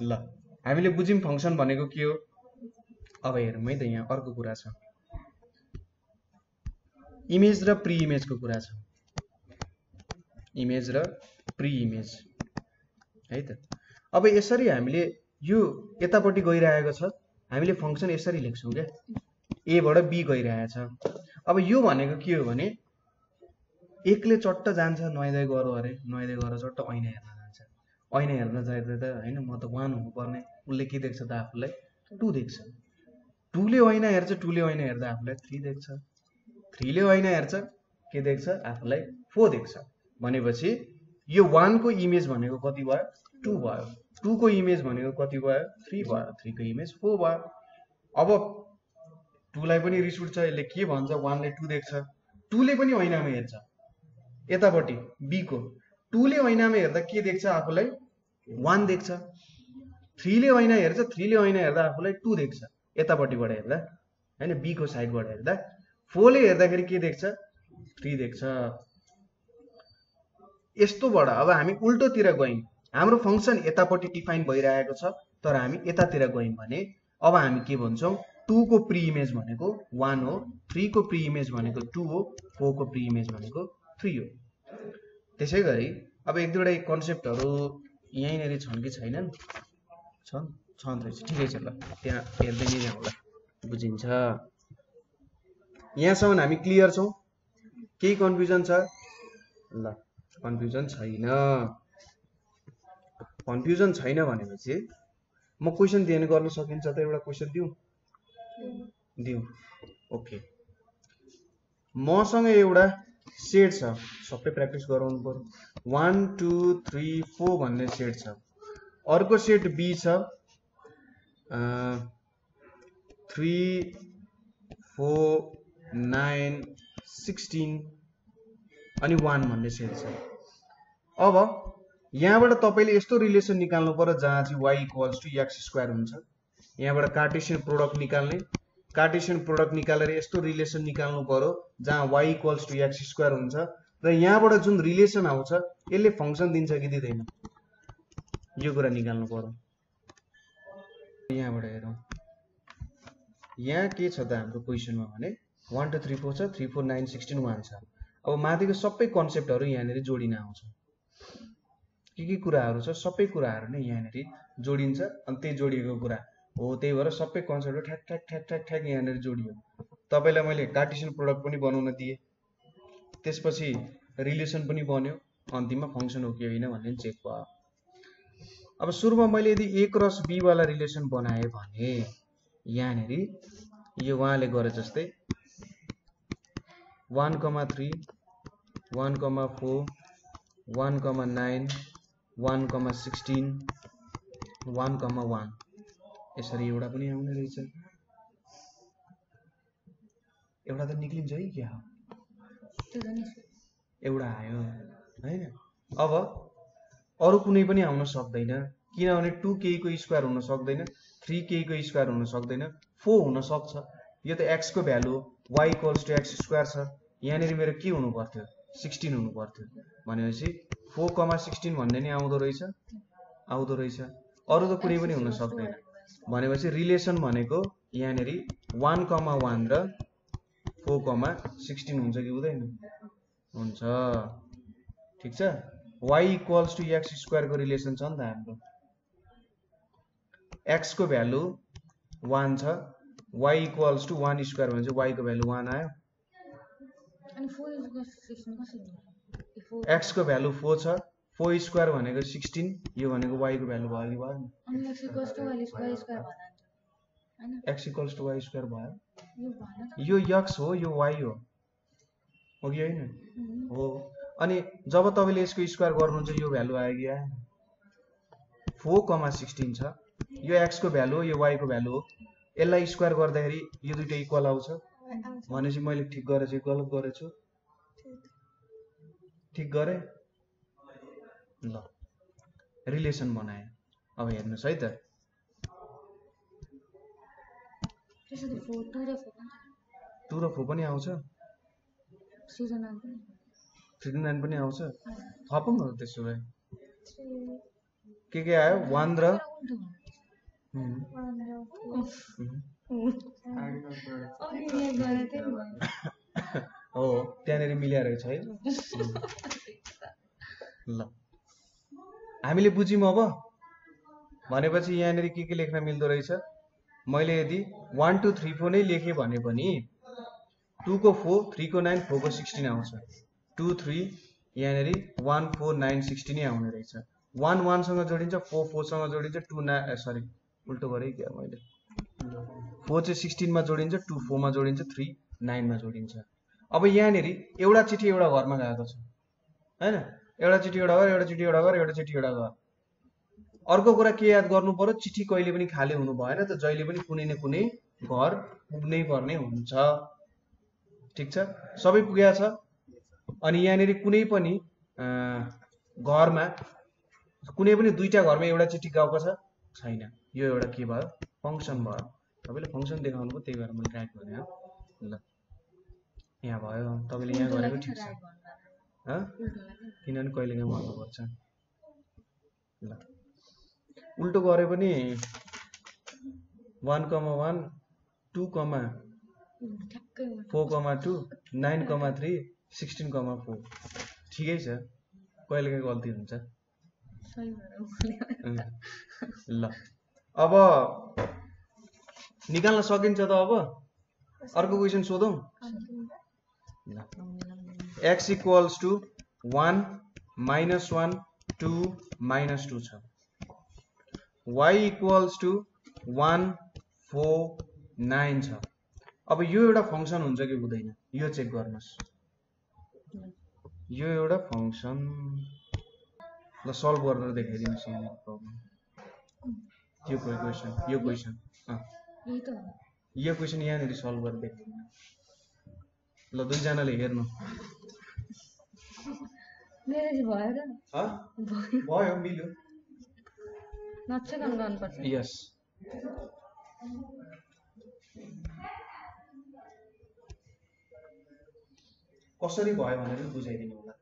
ल हामीले बुझ्यौँ फङ्सन भनेको के हो अब हेरौँ है त यहाँ अर्को कुरा छ इमेज र प्री इमेजको कुरा छ इमेज र प्री इमेज है त अब यसरी हामीले यो यतापट्टि गइरहेको छ हामीले फङ्सन यसरी लेख्छौँ क्या एबाट बी गइरहेछ अब यो भनेको के हो भने एकले चट्ट जान्छ नुहाइदै गरो अरे नुहाइदै गएर चट्ट ऐना हेर्न जान्छ ऐना हेर्न जाँदा त होइन म त 1 हुनुपर्ने उसले के देख्छ त आफूलाई 2 देख्छ 2ले ऐना हेर्छ 2ले ऐना हेर्दा आफूलाई 3 देख्छ 3ले ऐना हेर्छ के देख्छ आफूलाई 4 देख्छ भनेपछि यो 1 को इमेज भनेको कति भयो 2 भयो 2 को इमेज भनेको कति भयो 3 भयो 3 को इमेज 4 भयो अब 2 लाई पनि रिस उठ्छ यसले के भन्छ 1 ले 2 देख्छ 2 ले पनि ऐनामा हेर्छ यतापट्टि बी को 2 ले ऐनामा हेर्दा के देख्छ आफूलाई 1 देख्छ 3 ले ऐना हेर्छ 3 ले ऐना हेर्दा आफूलाई 2 देख्छ यतापट्टिबाट हेर्दा हैन बी को साइडबाट हेर्दा 4 ले हेर्दाखेरि के देख्छ 3 देख्छ यस्तोबाट अब हामी उल्टोतिर गयौं हाम्रो फंक्सन यतापट्टि डिफाइन भइरहेको छ तर हामी यतातिर गयौं भने अब हामी के भन्छौं 2 को प्री इमेज भनेको 1 हो 3 को प्री इमेज भनेको 2 हो 4 को प्री इमेज भनेको 3 हो त्यसैगरी अब एक दुईवटा कन्सेप्टहरु यहीँनेरि छन् कि छैनन् छन् रहेछ ठिकै छ ल त्यहाँ हेर्दै नै जाउँ ल बुझिन्छ यहाँसम्म हामी क्लियर छौं केही कन्फ्युजन छ ल कन्फ्युजन छैन भनेपछि म क्वेशन दिएन गर्न सकिन्छ त एउटा क्वेशन दिउँ ओके मसँग एउटा सेट छ सबै प्र्याक्टिस गराउनु पर्यो 1 2 3 4 भन्ने सेट छ अर्को सेट बी छ 3 4 9 16 अनि 1 भन्ने सेट छ अब यहाँबाट तपाईले यस्तो रिलेसन निकाल्नु पर्यो जहाँ चाहिँ y = x² हुन्छ यहाँबाट कार्टेशियन प्रोडक्ट निकाल्ने कार्टेशियन प्रोडक्ट निकालेर यस्तो रिलेसन निकाल्नु पर्यो जहाँ y = x² हुन्छ र यहाँबाट जुन रिलेसन आउँछ यसले फंक्सन दिन्छ कि दिँदैन यो कुरा निकाल्नु पर्यो यहाँबाट हेरौं यहाँ के छ त हाम्रो क्वेशनमा भने 1 2 3 4 छ 3 4 9 16 1 छ अब माथिको सबै कन्सेप्टहरु यहाँनेरि जोडिन आउँछ के कुराहरु छ सबै कुराहरु नै यहाँनेरि जोडिन्छ अनि त्यही जोडिएको कुरा हो त्यही भएर सबै कन्सेप्टहरु ठ्याक ठ्याक ठ्याक ठ्याक ठ्याक यहाँनेरि जोडियो तपाईलाई मैले कार्टेशियन प्रोडक्ट पनि बनाउन दिए त्यसपछि रिलेसन पनि बन्यो अन्तिममा फंक्सन हो कि होइन भन्ने चेक भयो अब सुरुमा मैले यदि a क्रस b वाला रिलेसन बनाए भने यहाँनेरि यो उहाँले गरे जस्तै 1 3 1 4 1 9 1 16 1 1 यसरी एउटा पनि आउने रहेछ एउटा त निक्लिन्छ है क्या एउटा आयो हैन अब अरु कुनै पनि आउन सक्दैन किनभने 2k को स्क्वायर हुन सक्दैन 3k को स्क्वायर हुन सक्दैन 4 हुन सक्छ यो त x को भ्यालु y = x² छ यहाँनेरि मेरो के हुनु पर्थ्यो 16 हुनु पर्थ्यो भनेपछि 4,16 भन्ने नि आउँदो रहेछ अरू त कुनै पनि हुन सक्दैन भनेपछि रिलेसन भनेको यहाँनेरि 1,1 र 4,16 हुन्छ कि हुँदैन हुन्छ ठीक छ y equals to x square को रिलेसन छ नि त हाम्रो x को भ्यालु 1 छ y इक्वल्स टु 1 स्क्वायर भनेपछि y को भ्यालु 1 आयो अनि 4 इज इक्वल्स टु 16 कसरी हुन्छ x को भ्यालु 4 छ 4 स्क्वायर भनेको 16 यो भनेको y को भ्यालु भयो कि भएन अनि x equals to y square भन्छ हैन x equals to y square भयो यो भएन त यो x हो यो y हो कि हैन हो अनि जब तपाईले यसको स्क्वायर गर्नुहुन्छ यो भ्यालु आयो कि आएन 4,16 छ यो x को भ्यालु हो यो y को भ्यालु हो यसलाई स्क्वायर गर्दाखेरि यो दुईटा इक्वल आउँछ भनेपछि मैले ठीक गरेछु गलत गरेछु ठीक गरे ल रिलेसन बनाए अब हेर्नुस् है त त्यसरी 4 2 र 4 2 र 4 पनि आउँछ सिजन आउँछ 3 9 पनि आउँछ थपौँ न त्यसो भए 3 के आयो 1 र हो त्यहाँनेरि मिल्या रहेछ है ल हामीले बुझ्यौँ अब भनेपछि यहाँनेरि के लेख्न मिल्दो रहेछ मैले यदि 1 2 3 4 नै लेखेँ भने पनि 2 को 4 3 को 9 4 को 16 आउँछ 2 3 यहाँनेरि 1 4 9 16 नै आउने रहेछ 1 1 सँग जोडिन्छ 4 4 सँग जोडिन्छ 2 9 सरी उल्टो गरेँ क्या मैले 4 चाहिँ 16 मा जोडिन्छ 2 4 मा जोडिन्छ 3 9 मा जोडिन्छ अब यहाँनेरि एउटा चिठी एउटा घरमा गएको छ हैन एउटा चिठी एउटा घर एउटा चिठी एउटा घर एउटा चिठी एउटा घर अर्को कुरा के याद गर्नु पर्यो चिठी कहिले पनि खाली हुनु भएन त जहिले पनि कुनै न कुनै घर पुग्नै पर्ने हुन्छ ठीक छ सबै पुगेको छ अनि यहाँनेरि कुनै पनि घरमा कुनै पनि दुईटा घरमा एउटा चिठी गएको छ छैन यो एउटा के भयो फंक्सन भयो तपाईले फंक्सन देखाउनु भयो त्यही भएर मैले ट्र्याक गरे हो ल यहाँ भयो तपाईले यहाँ गरेको ठीक छ ह किनभने कहिलेकाहीँ भन्नुपर्छ ल उल्टो गरे पनि 1,1 2, 4,2 9,3 16,4 ठिकै छ कहिलेकाहीँ गल्ती हुन्छ ल अब निकाल्न सकिन्छ त अब अर्को क्वेशन सोधौं x इक्वल्स टु 1 -1 2 -2 छ y इक्वल्स टु 1 4 9 छ अब यो एउटा फंक्सन हुन्छ कि हुँदैन यो चेक गर्नुस् यो एउटा फंक्सन ल सल्भ गरेर देखाइदिनुस् यहाँ प्रब्लम यो क्वेशन यो क्वेशन यहाँनिर सल्भ गरेर देखाइदिनु ल दुई जनाले हेर्नु मेरो चाहिँ भयो र भयो मिल्यो नचेकन गर्नुपर्छ यस कसरी भयो भनेर बुझाइदिनु होला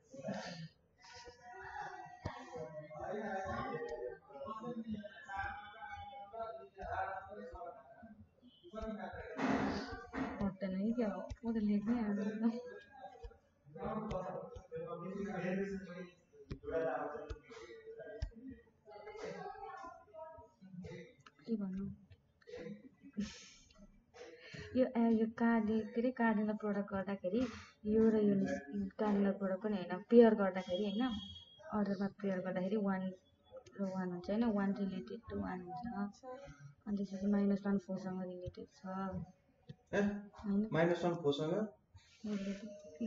होटल है क्या वो तो लेके आया के भन्नु यो कार्डिनल प्रोडक्ट गर्दाखेरि यो र यो कार्डिनल प्रोडक्ट पनि हैन पेयर गर्दाखेरि हैन अर्डरमा पेयर गर्दाखेरि 1 र 1 हुन्छ हैन 1 रिलेटेड टु 1 हुन्छ अनि त्यसपछि -1 4 सँग रिलेटेड छ हैन -1 4 सँग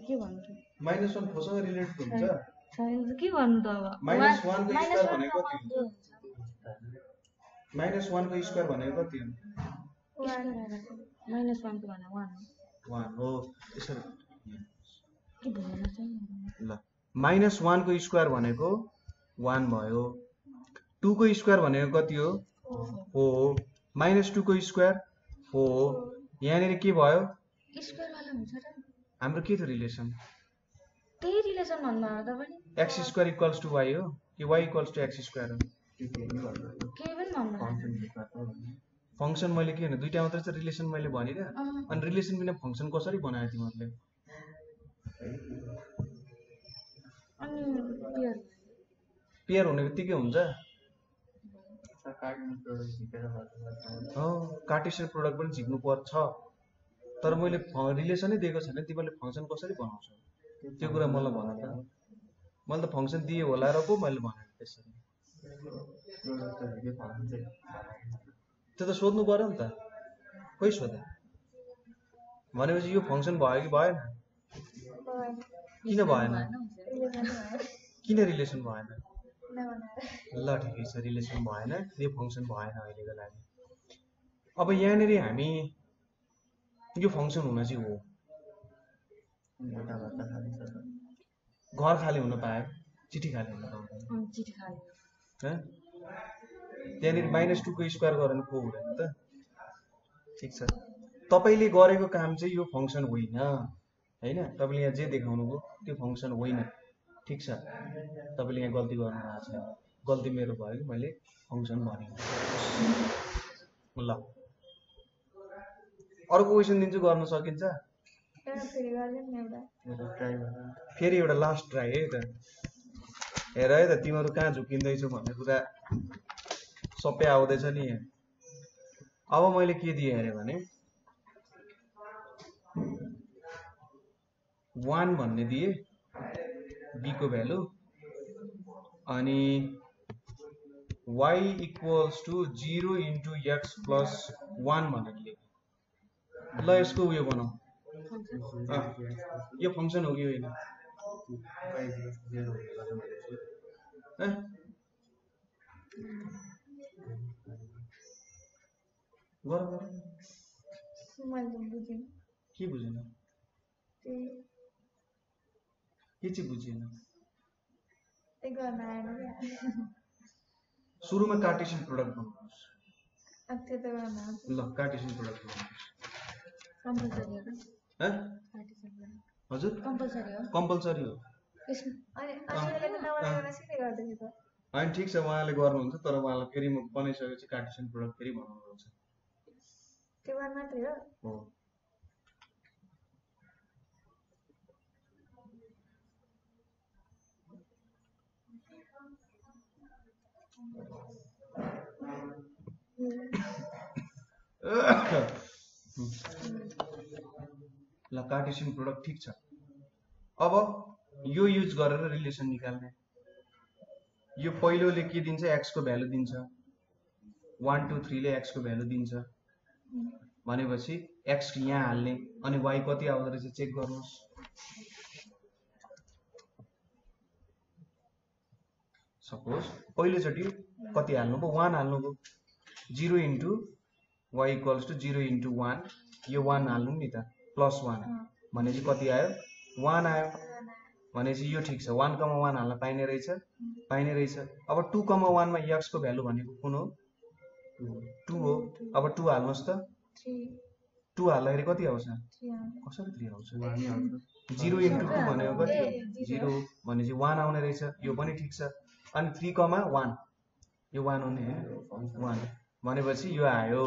के भन्नु त -1 4 सँग रिलेटेड हुन्छ छैन के भन्नु त अब -1 को स्क्वायर भनेको कति हुन्छ -1 को स्क्वायर भनेको कति हुन्छ -1 को भने 1 हो यसरी के भन्न चाहिँ ल -1 को स्क्वायर भनेको 1 भयो 2 को स्क्वायर भनेको कति हो 4 -2 को स्क्वायर 4 यहाँनेरि के भयो स्क्वायर वाला हुन्छ र हाम्रो के थियो रिलेसन त्यही रिलेसन भन्नुभयो तपाईले x square equals to y हो कि y equals to x square हो केही पनि भन्नुभयो फंक्सन मैले के भने दुईटा मात्र चाहिँ रिलेसन मैले भनिदिए अनि रिलेसन बिना फंक्सन कसरी बनायो तिमीहरुले अनि पेयर पेयर हुने बित्तिकै हुन्छ हो कार्टेसियन प्रोडक्ट पनि झिक्नु पर्छ तर मैले रिलेसनै दिएको छैन तिमीले फंक्सन कसरी बनाउँछौ त्यो कुरा मलाई भन त मैले त फंक्सन दिए होला र पो मैले भने त्यसरी त्यो त सोध्नु पर्यो नि त कोही सोधे भनेपछि यो फंक्सन भयो कि भएन किन भएन किन रिलेसन भएन ल ठिकै छ रिलेसन भएन यो फंक्सन भएन अहिलेको लागि अब यहाँनेरि हामी यो फंक्सन हुन चाहिँ हो घर खाली हुन पायो चिठी खाली हुन पाउँदैन चिठी खाली त्यहाँनेरि -2 को स्क्वायर गरेर को हुँदैन त ठीक छ तपाईले गरेको काम चाहिँ यो फंक्सन होइन हैन तपाईले यहाँ जे देखाउनुभयो त्यो फंक्सन होइन ठीक छ तपाईले यहाँ गल्ती गर्नु भएको छ गल्ती मेरो भयो कि मैले फंक्सन भने ल अर्को क्वेशन दिन्छु गर्न सकिन्छ फेरि एउटा लास्ट ट्राई है त हेर है त तिमीहरु कहाँ झुकिँदैछौ भन्ने कुरा सबै आउँदैछ नि यहाँ अब मैले के दिए हेरे भने 1 भन्ने दिए b को भ्यालु अनि y equals to 0 into x plus 1 भनेर दिए ल यसको उयो बनाऊ यो फंक्सन हो कि होइन गर के बुझेन के चाहिँ बुझेन सुरुमा कार्टेसियन प्रोडक्ट बनाउनुस् ल कार्टेसियन प्रोडक्ट बनाउनुस् हजुर कम्पलसरी हो होइन ठिक छ उहाँले गर्नुहुन्छ तर उहाँलाई फेरि म बनाइसकेपछि कार्टेसियन प्रोडक्ट फेरि बनाउनुहुन्छ हो ल कार्टेसियन प्रोडक्ट ठीक छ अब यो युज गरेर रिलेसन निकाल्ने यो पहिलोले के दिन्छ x को भ्यालु दिन्छ 1 2 3 ले x को भ्यालु दिन्छ भनेपछि x यहाँ हाल्ने अनि y कति आउँदै रहेछ चेक गर्नुस् सपोज पहिलो चोटी कति हाल्नुभयो 1 हाल्नुभयो 0 into y equals to 0 into 1 यो 1 हाल्नु नि त प्लस 1 भनेपछि कति आयो 1 आयो भनेपछि यो ठीक छ 1, 1 हाल्न पाइने रहेछ अब 2, 1 मा x को भ्यालु भनेको कुन हो 2 हो अब 2 हाल्नुस् त 2 हाल्दाखेरि कति आउँछ कसरी 3 आउँछ 0 इन्टु 2 भनेको कति 0 भनेपछि 1 आउने रहेछ यो पनि ठीक छ अनि 3, 1 यो 1 हुने हैन 1 भनेपछि यो आयो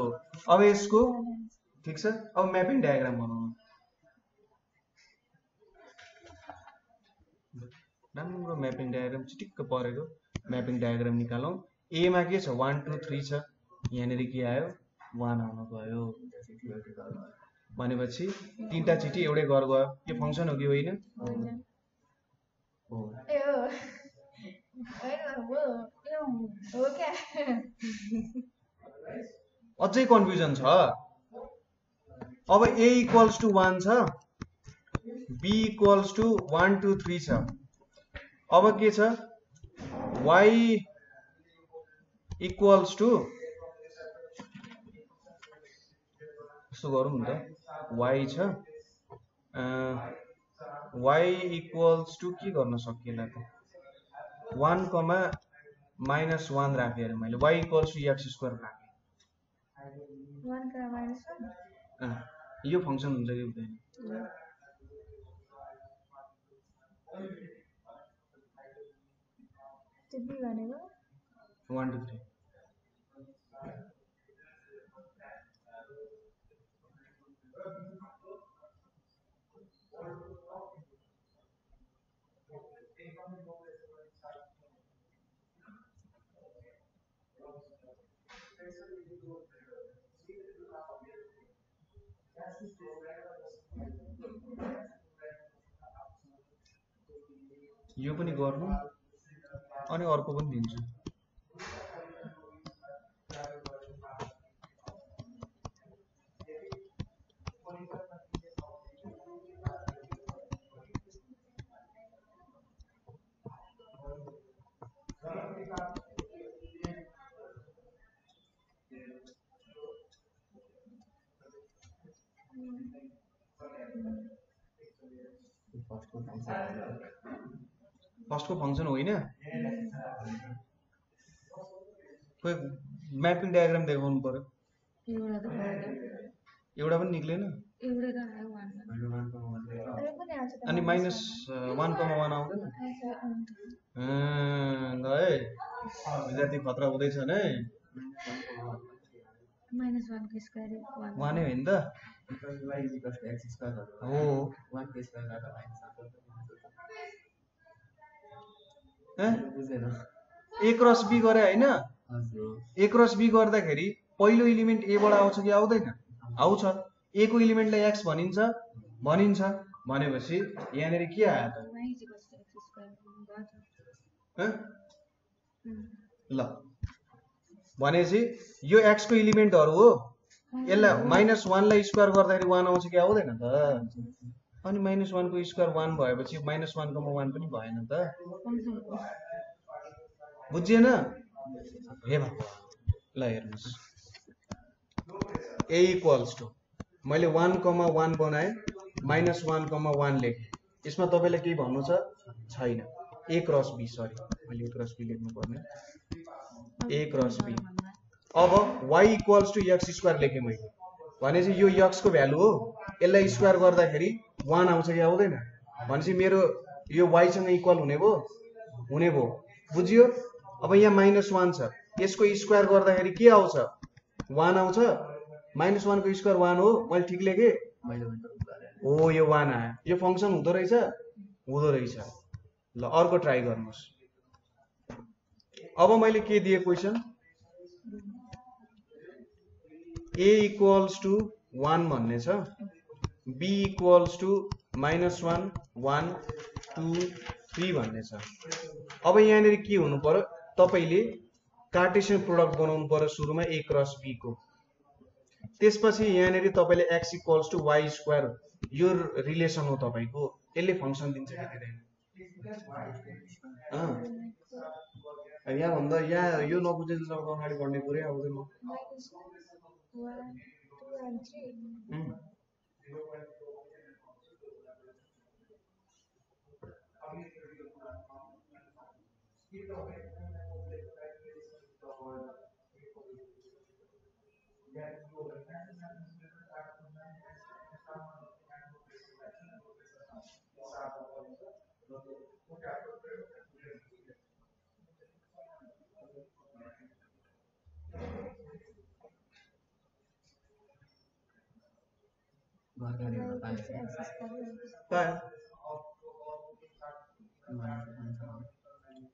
अब यसको ठीक छ अब म्यापिङ डायग्राम बनाउनु राम्रो म्यापिङ डायग्राम चिटिक्क परेको म्यापिङ डायग्राम निकालौं ए मा के छ 1 2 3 छ यहाँनेरि के आयो 1 आउन गयो भनेपछि तीनटा चिठी एउटै घर गयो यो फंक्सन हो कि होइन हो अझै कन्फ्युजन छ अब a इक्वल्स टु 1 छ b इक्वल्स टु 1 2 3 छ अब के छ y इक्वल्स टु यसो गरौँ नि त y छ y इक्वल्स टु के गर्न सकिएला त 1, -1 राखे अरे मैले y equals to x square राखे 1 यो फंक्सन हुन्छ कि हुँदैन त्यो बी भनेको 1 2 3 यो पनि गर्नु अनि अर्को पनि दिन्छु फर्स्टको फंक्सन होइन खोइ म्यापिङ डायग्राम देखाउनु पर्यो एउटा पनि निक्लेन अनि -1,1 आउँदैन ल है विद्यार्थी खतरा हुँदैछ है -1 को स्क्वायर 1 नै होइन त हो ए क्रस बी गरे होइन ए क्रस बी गर्दाखेरि पहिलो एलिमेन्ट ए बाट आउँछ कि आउँदैन आउँछ ए को एलिमेन्टलाई एक्स भनिन्छ भनेपछि यहाँनेरि के आयो त ल भनेपछि यो एक्स को एलिमेन्टहरु हो यसलाई -1 लाई स्क्वायर गर्दाखेरि 1 आउँछ कि आउँदैन त अनि -1 को स्क्वायर 1 भएपछि -1,1 पनि भएन त बुझिएन हे भगवान ल हेर्नुस् a इक्वल्स टु मैले 1,1 बनाए -1,1 लेखे यसमा तपाईलाई के भन्नु छ छैन a क्रस b सरी मैले a क्रस b लेख्नु पर्ने a क्रस b अब y equals to x square लेखे मैले भनेपछि यो x को भ्यालु हो यसलाई स्क्वायर गर्दाखेरि 1 आउँछ कि आउँदैन भनेपछि मेरो यो y सँग इक्वल हुने भो बुझियो अब यहाँ -1 छ यसको स्क्वायर गर्दाखेरि के आउँछ 1 आउँछ -1 को स्क्वायर 1 हो मैले ठीक लेखे हो यो 1 आयो यो फंक्सन हुँदो रहेछ ल अर्को ट्राई गर्नुस् अब मैले के दिए क्वेशन a इक्वल्स टु 1 भन्ने छ b इक्वल्स टु -1 1 2 3 भन्ने छ अब यहाँनेरि के हुनु पर्यो तपाईले कार्टेशियन प्रोडक्ट बनाउनु पर्यो सुरुमा a क्रस b को त्यसपछि यहाँनेरि तपाईले x equals to y square यो रिलेसन हो तपाईको यसले फंक्सन दिन्छ कि दिँदैन यहाँ भन्दा यहाँ यो नबुझेसम्म अगाडि बढ्ने कुरै आउँदैन -1 2 and 3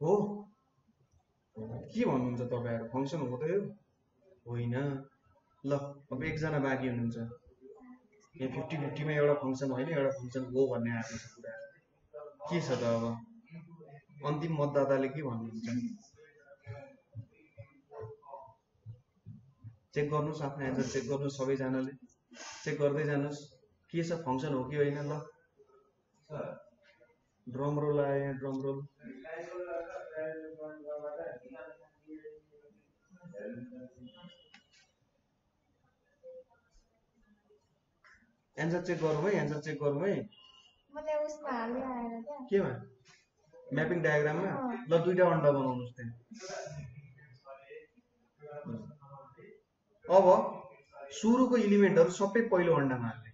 हो के भन्नुहुन्छ तपाईहरु फंक्सन हुँदैन होइन ल अब एकजना बाँकी हुनुहुन्छ यहाँ 50-50 मा एउटा फंक्सन होइन एउटा फंक्सन हो भन्ने आएको छ कुरा के छ त अब अन्तिम मतदाताले के भन्नुहुन्छ चेक गर्नुस् आफ्नो एन्सर चेक गर्नुस् सबैजनाले चेक गर्दै जानुस् के छ फंक्सन हो कि होइन ल ड्रम रोल आयो यहाँ ड्रम रोल एन्सर चेक गरौँ है मैले उसमा हाल्दै आएर क्या केमा म्यापिङ डायग्राममा ल दुईटा अन्डा बनाउनुस् त्यहाँ अब सुरुको एलिमेन्टहरु सबै पहिलो अन्डामा हाल्ने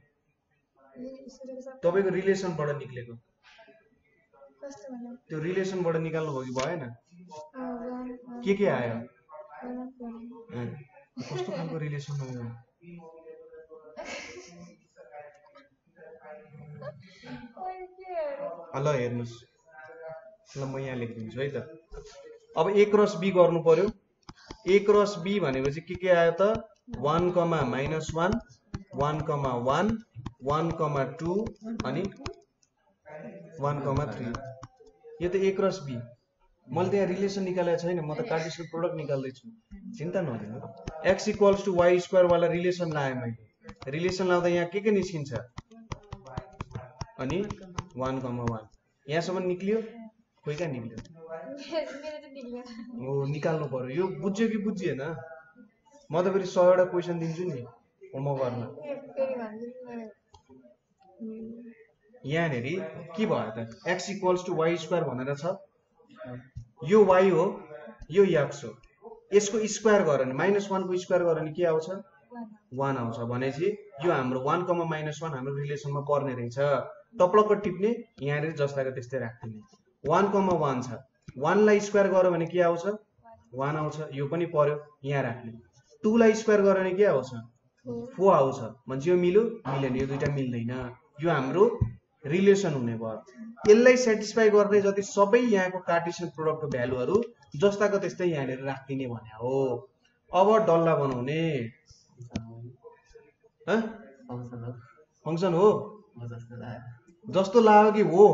तपाईको रिलेसनबाट निक्लेको कस्तो भन्नु त्यो रिलेसनबाट निकाल्नु भयो कि भएन वान के आयो वान कस्तो खालको रिलेसन हो ल हेर्नुहोस् ल म यहाँ लेखिदिन्छु है त अब A क्रस B गर्नु पर्यो A क्रस B भनेपछि के आयो त 1, -1 1, 1 1, 2 अनि 1, 3 यो त A क्रस B मैले त्यहाँ रिलेसन निकालेको छैन म त कार्टेसियन प्रोडक्ट निकाल्दैछु चिन्ता नलिनु x = y² वाला रिलेसन लाएँ मैले रिलेसन लाउँदा यहाँ के निस्किन्छ अनि 1, 1 यहाँसम्म निक्लियो खोइ कहाँ निक्लियो मेरो त निक्ल्यो ओ निकाल्नु पर्यो यो बुझ्यो कि बुझिएन म त फेरि 100 वटा क्वेसन दिन्छु नि होमवर्क गर्न फेरि भन्दिनु यहाँनेरि के भयो त x = y² भनेर छ यो y हो यो x हो यसको स्क्वायर गरे भने -1 को स्क्वायर गरे भने के आउँछ 1 आउँछ भनेपछि यो हाम्रो 1, -1 हाम्रो रिलेसनमा पर्ने रहेछ टप्लक्क टिप्ने यहाँनेरि जस्ताको त्यस्तै राख्दिने 1, 1 छ 1 लाई स्क्वायर गर्यो भने के आउँछ 1 आउँछ यो पनि पर्यो यहाँ राख्ने 2 लाई स्क्वायर गर्यो भने के आउँछ 4 आउँछ भन्छ यो मिलेन यो दुईटा मिल्दैन यो हाम्रो रिलेसन हुने भयो यसलाई सेटिस्फाई गर्ने जति सबै यहाँको कार्टेसियन प्रोडक्टको भ्यालुहरू जस्ताको त्यस्तै यहाँनिर राख्दिने भने हो अब डल्ला बनाउने फंक्सन हो जस्तो लाग्यो कि हो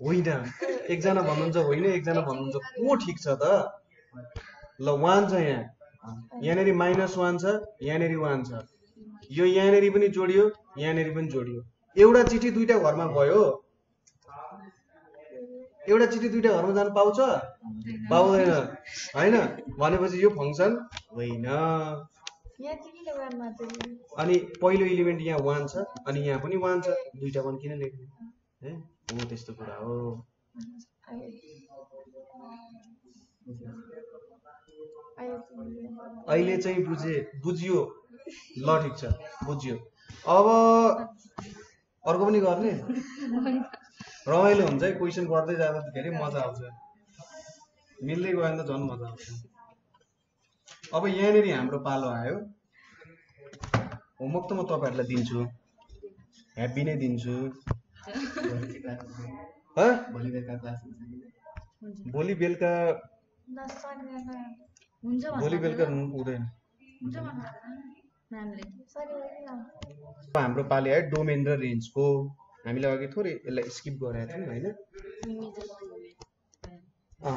होइन एकजना भन्नुहुन्छ होइन एकजना भन्नुहुन्छ को ठिक छ त ल 1 छ यहाँनेरि -1 छ यहाँनेरि 1 छ यो यहाँनेरि पनि जोडियो यहाँनेरि पनि जोडियो एउटा चिठी दुईटा घरमा गयो एउटा चिठी दुईटा घरमा जान पाउँछ पाउँदैन हैन भनेपछि यो फंक्सन होइन यहाँ चाहिँ किन वान मात्रै अनि पहिलो एलिमेन्ट यहाँ 1 छ अनि यहाँ पनि 1 छ दुईटा पनि किन लेख्ने है हो त्यस्तो कुरा हो अहिले चाहिँ बुझियो ल ठिक छ बुझियो अब अर्को पनि गर्ने रमाइलो हुन्छ है क्वेसन गर्दै जाँदा धेरै मजा आउँछ मिल्दै गयो भने त झन् मजा आउँछ अब यहाँनेरि हाम्रो पालो आयो होमवर्क त म तपाईहरुलाई दिन्छु ह्याप्पी नै दिन्छु भोलि बेलुका भोलि बेलुका हुँदैन हाम्रो पाले है डोमेन र रेन्जको हामीले अघि थोरै यसलाई स्किप गरेका थियौँ हैन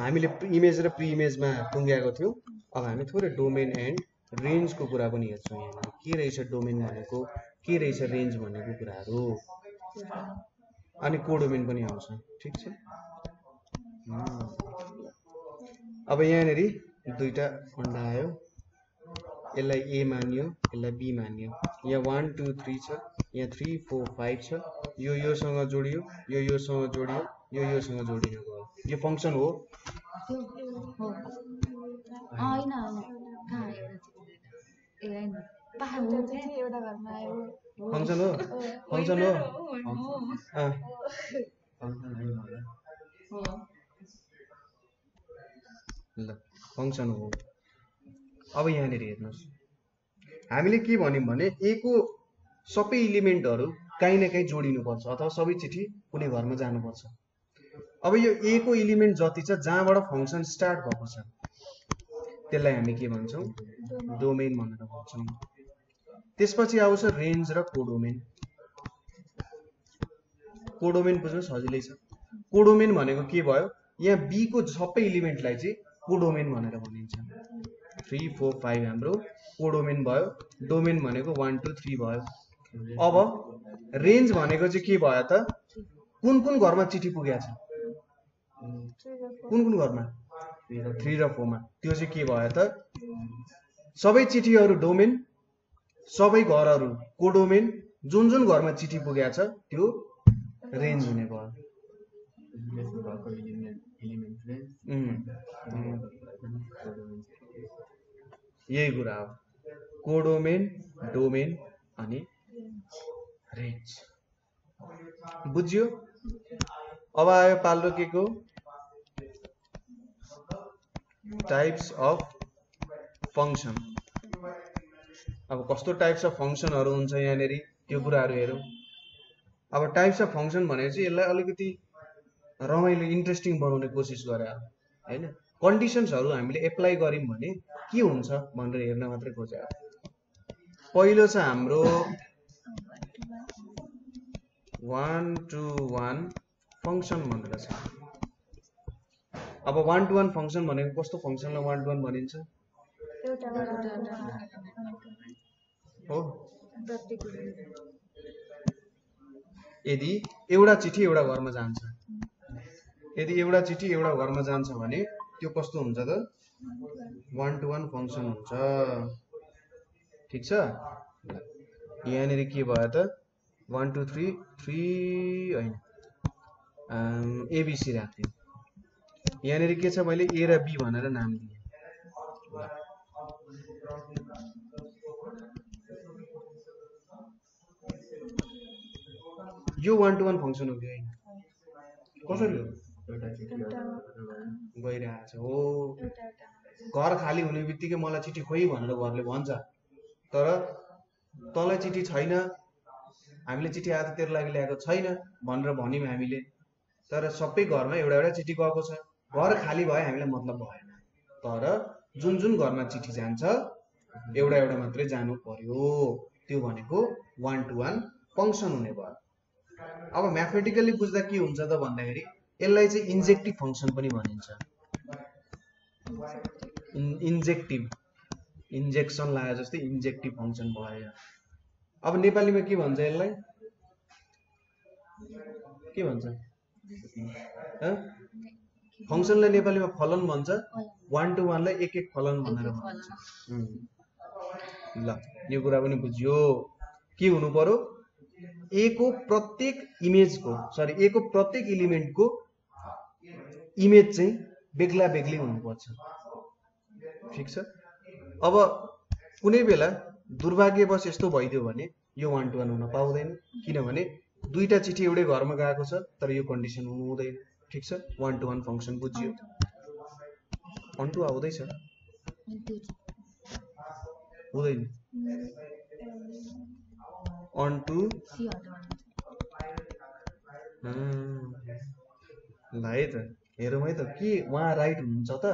हामीले इमेज र प्री इमेजमा टुङ्ग्याएको थियौँ अब हामी थोरै डोमेन एन्ड रेन्जको कुरा पनि हेर्छौँ यहाँ के रहेछ डोमेन भनेको के रहेछ रेन्ज भनेको कुराहरू अनि कोडोमेन पनि आउँछ ठीक छ अब यहाँनेरि दुईटा अन्डा आयो यसलाई ए मानियो यसलाई बी मानियो यहाँ 1 2 3 छ यहाँ 3 4 5 छ योसँग जोडियो योसँग जोडियो योसँग जोडियो यो फंक्सन हो हैन कहाँ एउटा घरमा आयो फंक्सन हो फंक्सन हो ल फंक्सन हो अब यहाँनिर हेर्नुहोस् हामीले के भन्यौं भने ए को सबै एलिमेन्टहरू कहीँ न कहीँ जोडिनुपर्छ अथवा सबै चिठी कुनै घरमा जानुपर्छ अब यो ए को एलिमेन्ट जति छ जहाँबाट फंक्सन स्टार्ट भएको छ त्यसलाई हामी के भन्छौं डोमेन भनेर भन्छौं त्यसपछि आउँछ रेन्ज र कोडोमेन कोडोमेन बुझ्नु सजिलै छ कोडोमेन भनेको के भयो यहाँ बी को सबै एलिमेन्टलाई चाहिँ कोडोमेन भनेर भनिन्छ 3 4 5 हाम्रो कोडोमेन भयो डोमेन भनेको 1 2 3 भयो अब रेन्ज भनेको चाहिँ के भयो त कुन कुन घरमा चिठी पुगेको छ कुन कुन घरमा 3 र 4 मा त्यो चाहिँ के भयो त सबै चिठीहरू डोमेन सबै घरहरू कोडोमेन जुन जुन घरमा चिठी पुगेको छ त्यो रेन्ज हुने भयो यही कुरा हो कोडोमेन डोमेन अनि रेन्ज बुझ्यो अब आयो पालो के को टाइप्स अफ फंक्सन। अब कस्तो टाइप्स अफ फंक्सनहरु हुन्छ यहाँनेरि त्यो कुराहरु हेरौं। अब टाइप्स अफ फंक्सन भनेपछि यसलाई अलिकति रमाइलो इन्ट्रेस्टिङ बनाउने कोसिस गरे हैन। कन्डिसन्सहरु हामीले एप्लाई गर्यौं भने के हुन्छ भनेर हेर्न मात्रै खोजे। पहिलो छ हाम्रो 1 to 1 फंक्सन भनेर छ। अब 1 to 1 फंक्सन भनेको कस्तो फंक्सनलाई 1 to 1 भनिन्छ? हो यदि एउटा चिठी एउटा घरमा जान्छ, यदि एउटा चिठी एउटा घरमा जान्छ भने त्यो कस्तो हुन्छ त? 1 to 1 फंक्सन हुन्छ। ठीक छ। यहाँनेरि के भयो त? 1 2 3 हैन एबीसी राख्दिए। यहाँनेरि के छ? मैले ए र बी भनेर नाम दिए। यो 1 to 1 फंक्सन हो कि हैन? कसरी हो? गइरहेछ हो। घर खाली हुने बित्तिकै मलाई चिठी खोइ भनेर घरले भन्छ, तर तँलाई चिठी छैन, हामीले चिठी आज तेरो लागि ल्याएको छैन भनेर भन्यौं हामीले, तर सबै घरमा एउटा एउटा चिठी गएको छ। घर खाली भए हामीलाई मतलब भएन, तर जुन जुन घरमा चिठी जान्छ एउटा एउटा मात्रै जानु पर्यो। त्यो भनेको 1 to 1 फंक्सन हुने भयो। अब म्याथमेटिकली बुझ्दा के हुन्छ त भन्दाखेरि यसलाई चाहिँ इन्जेक्टिभ फंक्सन पनि भनिन्छ। इन्जेक्टिभ, इन्जेक्सन लाए जस्तै इन्जेक्टिभ फंक्सन भयो। अब नेपालीमा के भन्छ यसलाई? के भन्छ? फंक्सनलाई नेपालीमा फलन भन्छ, 1 to 1 लाई एक एक फलन भनेर भन्छ। ल यो कुरा पनि बुझ्यो। के हुनु पर्यो? ए को प्रत्येक इमेजको ए को प्रत्येक एलिमेन्टको इमेज चाहिँ बेग्ला बेग्लै हुनुपर्छ। ठीक छ। अब कुनै बेला दुर्भाग्यवश यस्तो भइदियो भने यो 1 to 1 हुन पाउँदैन, किनभने दुईटा चिठी एउटै घरमा गएको छ तर यो कन्डिसन हुनु हुँदैन। ठीक छ। 1 to 1 फंक्सन बुझ्यो। 1 to आउँदैछ हुँदैन? 1 to ल है त हेरौँ है त के उहाँ राइट हुनुहुन्छ त?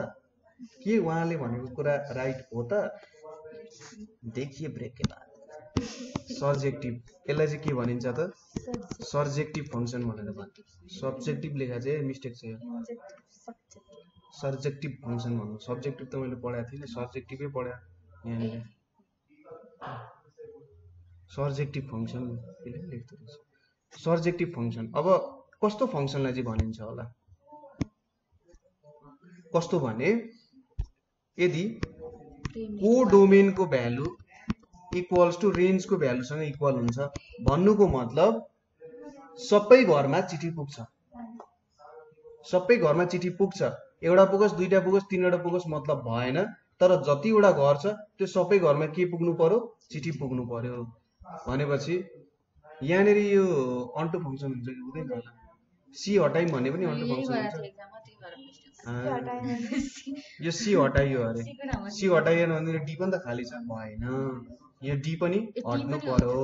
के उहाँले भनेको कुरा राइट हो त? देखिए ब्रेक के बाद सर्जेक्टिभ। यसलाई चाहिँ के भनिन्छ त? सर्जेक्टिभ फंक्सन भनेर भन्छ। सब्जेक्टिभ लेखा चाहिँ मिस्टेक छ यो। सर्जेक्टिभ फंक्सन भन्नु। सब्जेक्टिभ त मैले पढाएको थिइनँ, सर्जेक्टिभै पढाए यहाँनिर। सर्जेक्टिभ फंक्सन लेख्दो रहेछ। सर्जेक्टिभ फंक्सन। अब कस्तो फंक्सनलाई चाहिँ भनिन्छ होला? कस्तो भने यदि कोडोमेनको भ्यालु इक्वल्स टु रेन्जको भ्यालुसँग इक्वल हुन्छ भन्नुको मतलब सबै घरमा चिठी पुग्छ। सबै घरमा चिठी पुग्छ। एउटा पुगोस्, दुईटा पुगोस्, तीनवटा पुगोस् मतलब भएन, तर जतिवटा घर छ त्यो सबै घरमा के पुग्नु पर्यो? चिठी पुग्नु पर्यो। भनेपछि यहाँनेर यो अन्टु फंक्सन हुन्छ कि हुँदैन होला? सी हटाइम भन्ने पनि अन्टु फंक्सन हुन्छ। यो सी हटाइयो अरे, सी हटाइएन भने डी पनि त खाली छ, भएन। यो डी पनि हट्नु पर्यो।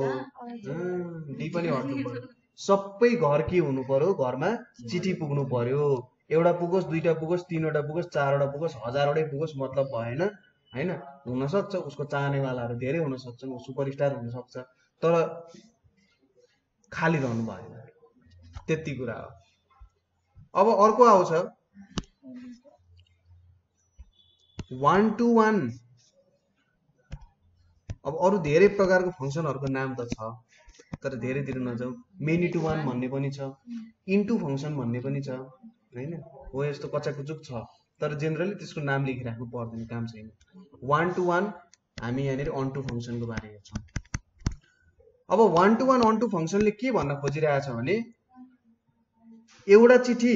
डी पनि हट्नु पर्यो। सबै घर के हुनु पर्यो? घरमा चिठी पुग्नु पर्यो। एउटा पुगोस्, दुईटा पुगोस्, तीनवटा पुगोस्, चारवटा पुगोस्, हजारवटै पुगोस् मतलब भएन हैन। हुन सक्छ उसको चाहनेवालाहरू धेरै हुन सक्छन्, सुपरस्टार हुन सक्छ, तर खाली रहनु भएन। त्यति कुरा हो। अब अर्को आउँछ 1 to 1। अब अरु धेरै प्रकारको फंक्सनहरुको नाम त छ, तर धेरैतिर नजाऊ। मेनी टु 1 भन्ने पनि छ, इन्टु फंक्सन भन्ने पनि छ हैन। हो यस्तो कचाकुचुक छ, तर जेनरली त्यसको नाम लेखिराख्नु पर्दैन, काम छैन। 1 to 1 हामी यहाँनिर अनटु फंक्सनको बारे हेर्छौं। अब 1 to 1 अनटु फंक्सनले के भन्न खोजिरहेछ भने एउटा चिठी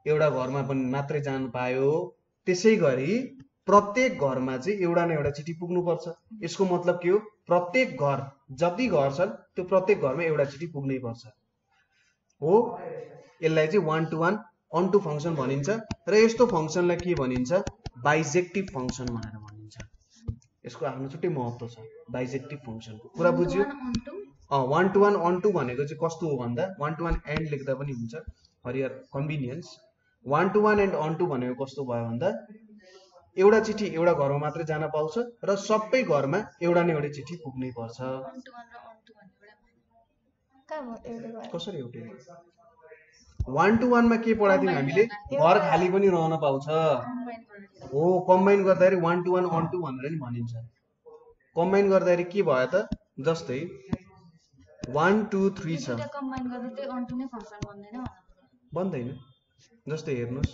एउटा घरमा पनि मात्रै जान पायो, त्यसैगरी प्रत्येक घरमा चाहिँ एउटा न एउटा चिठी पुग्नु पर्छ। यसको मतलब के हो? प्रत्येक घर जति घर छन् त्यो प्रत्येक घरमा एउटा चिठी पुग्नै पर्छ। हो यसलाई चाहिँ 1 to 1 on to फंक्सन भनिन्छ र यस्तो फंक्सनलाई के भनिन्छ बाइजेक्टिभ फंक्सन भनेर भनिन्छ यसको आफ्नो छुट्टै महत्त्व छ बाइजेक्टिभ फंक्सनको कुरा बुझ्यो 1 to 1 on to भनेको चाहिँ कस्तो हो भन्दा 1 to 1 एन्ड लेख्दा पनि हुन्छ for your convenience 1 to 1 and on to भनेको कस्तो भयो भन्दा एउटा चिठी एउटा घरमा मात्रै जान पाउँछ र सबै घरमा एउटा न एउटा चिठी पुग्नै पर्छ कसरी एउटै 1 to 1 मा के पढाथ्यौं हामीले घर खाली पनि रहन पाउँछ हो कम्बाइन गर्दाखेरि 1 to 1 on to भनेर नि भनिन्छ कम्बाइन गर्दाखेरि के भयो त जस्तै 1 2 3 छ कम्बाइन गर्दा चाहिँ on to नै फंक्सन बन्दैन बन्दैन जस्तै हेर्नुस्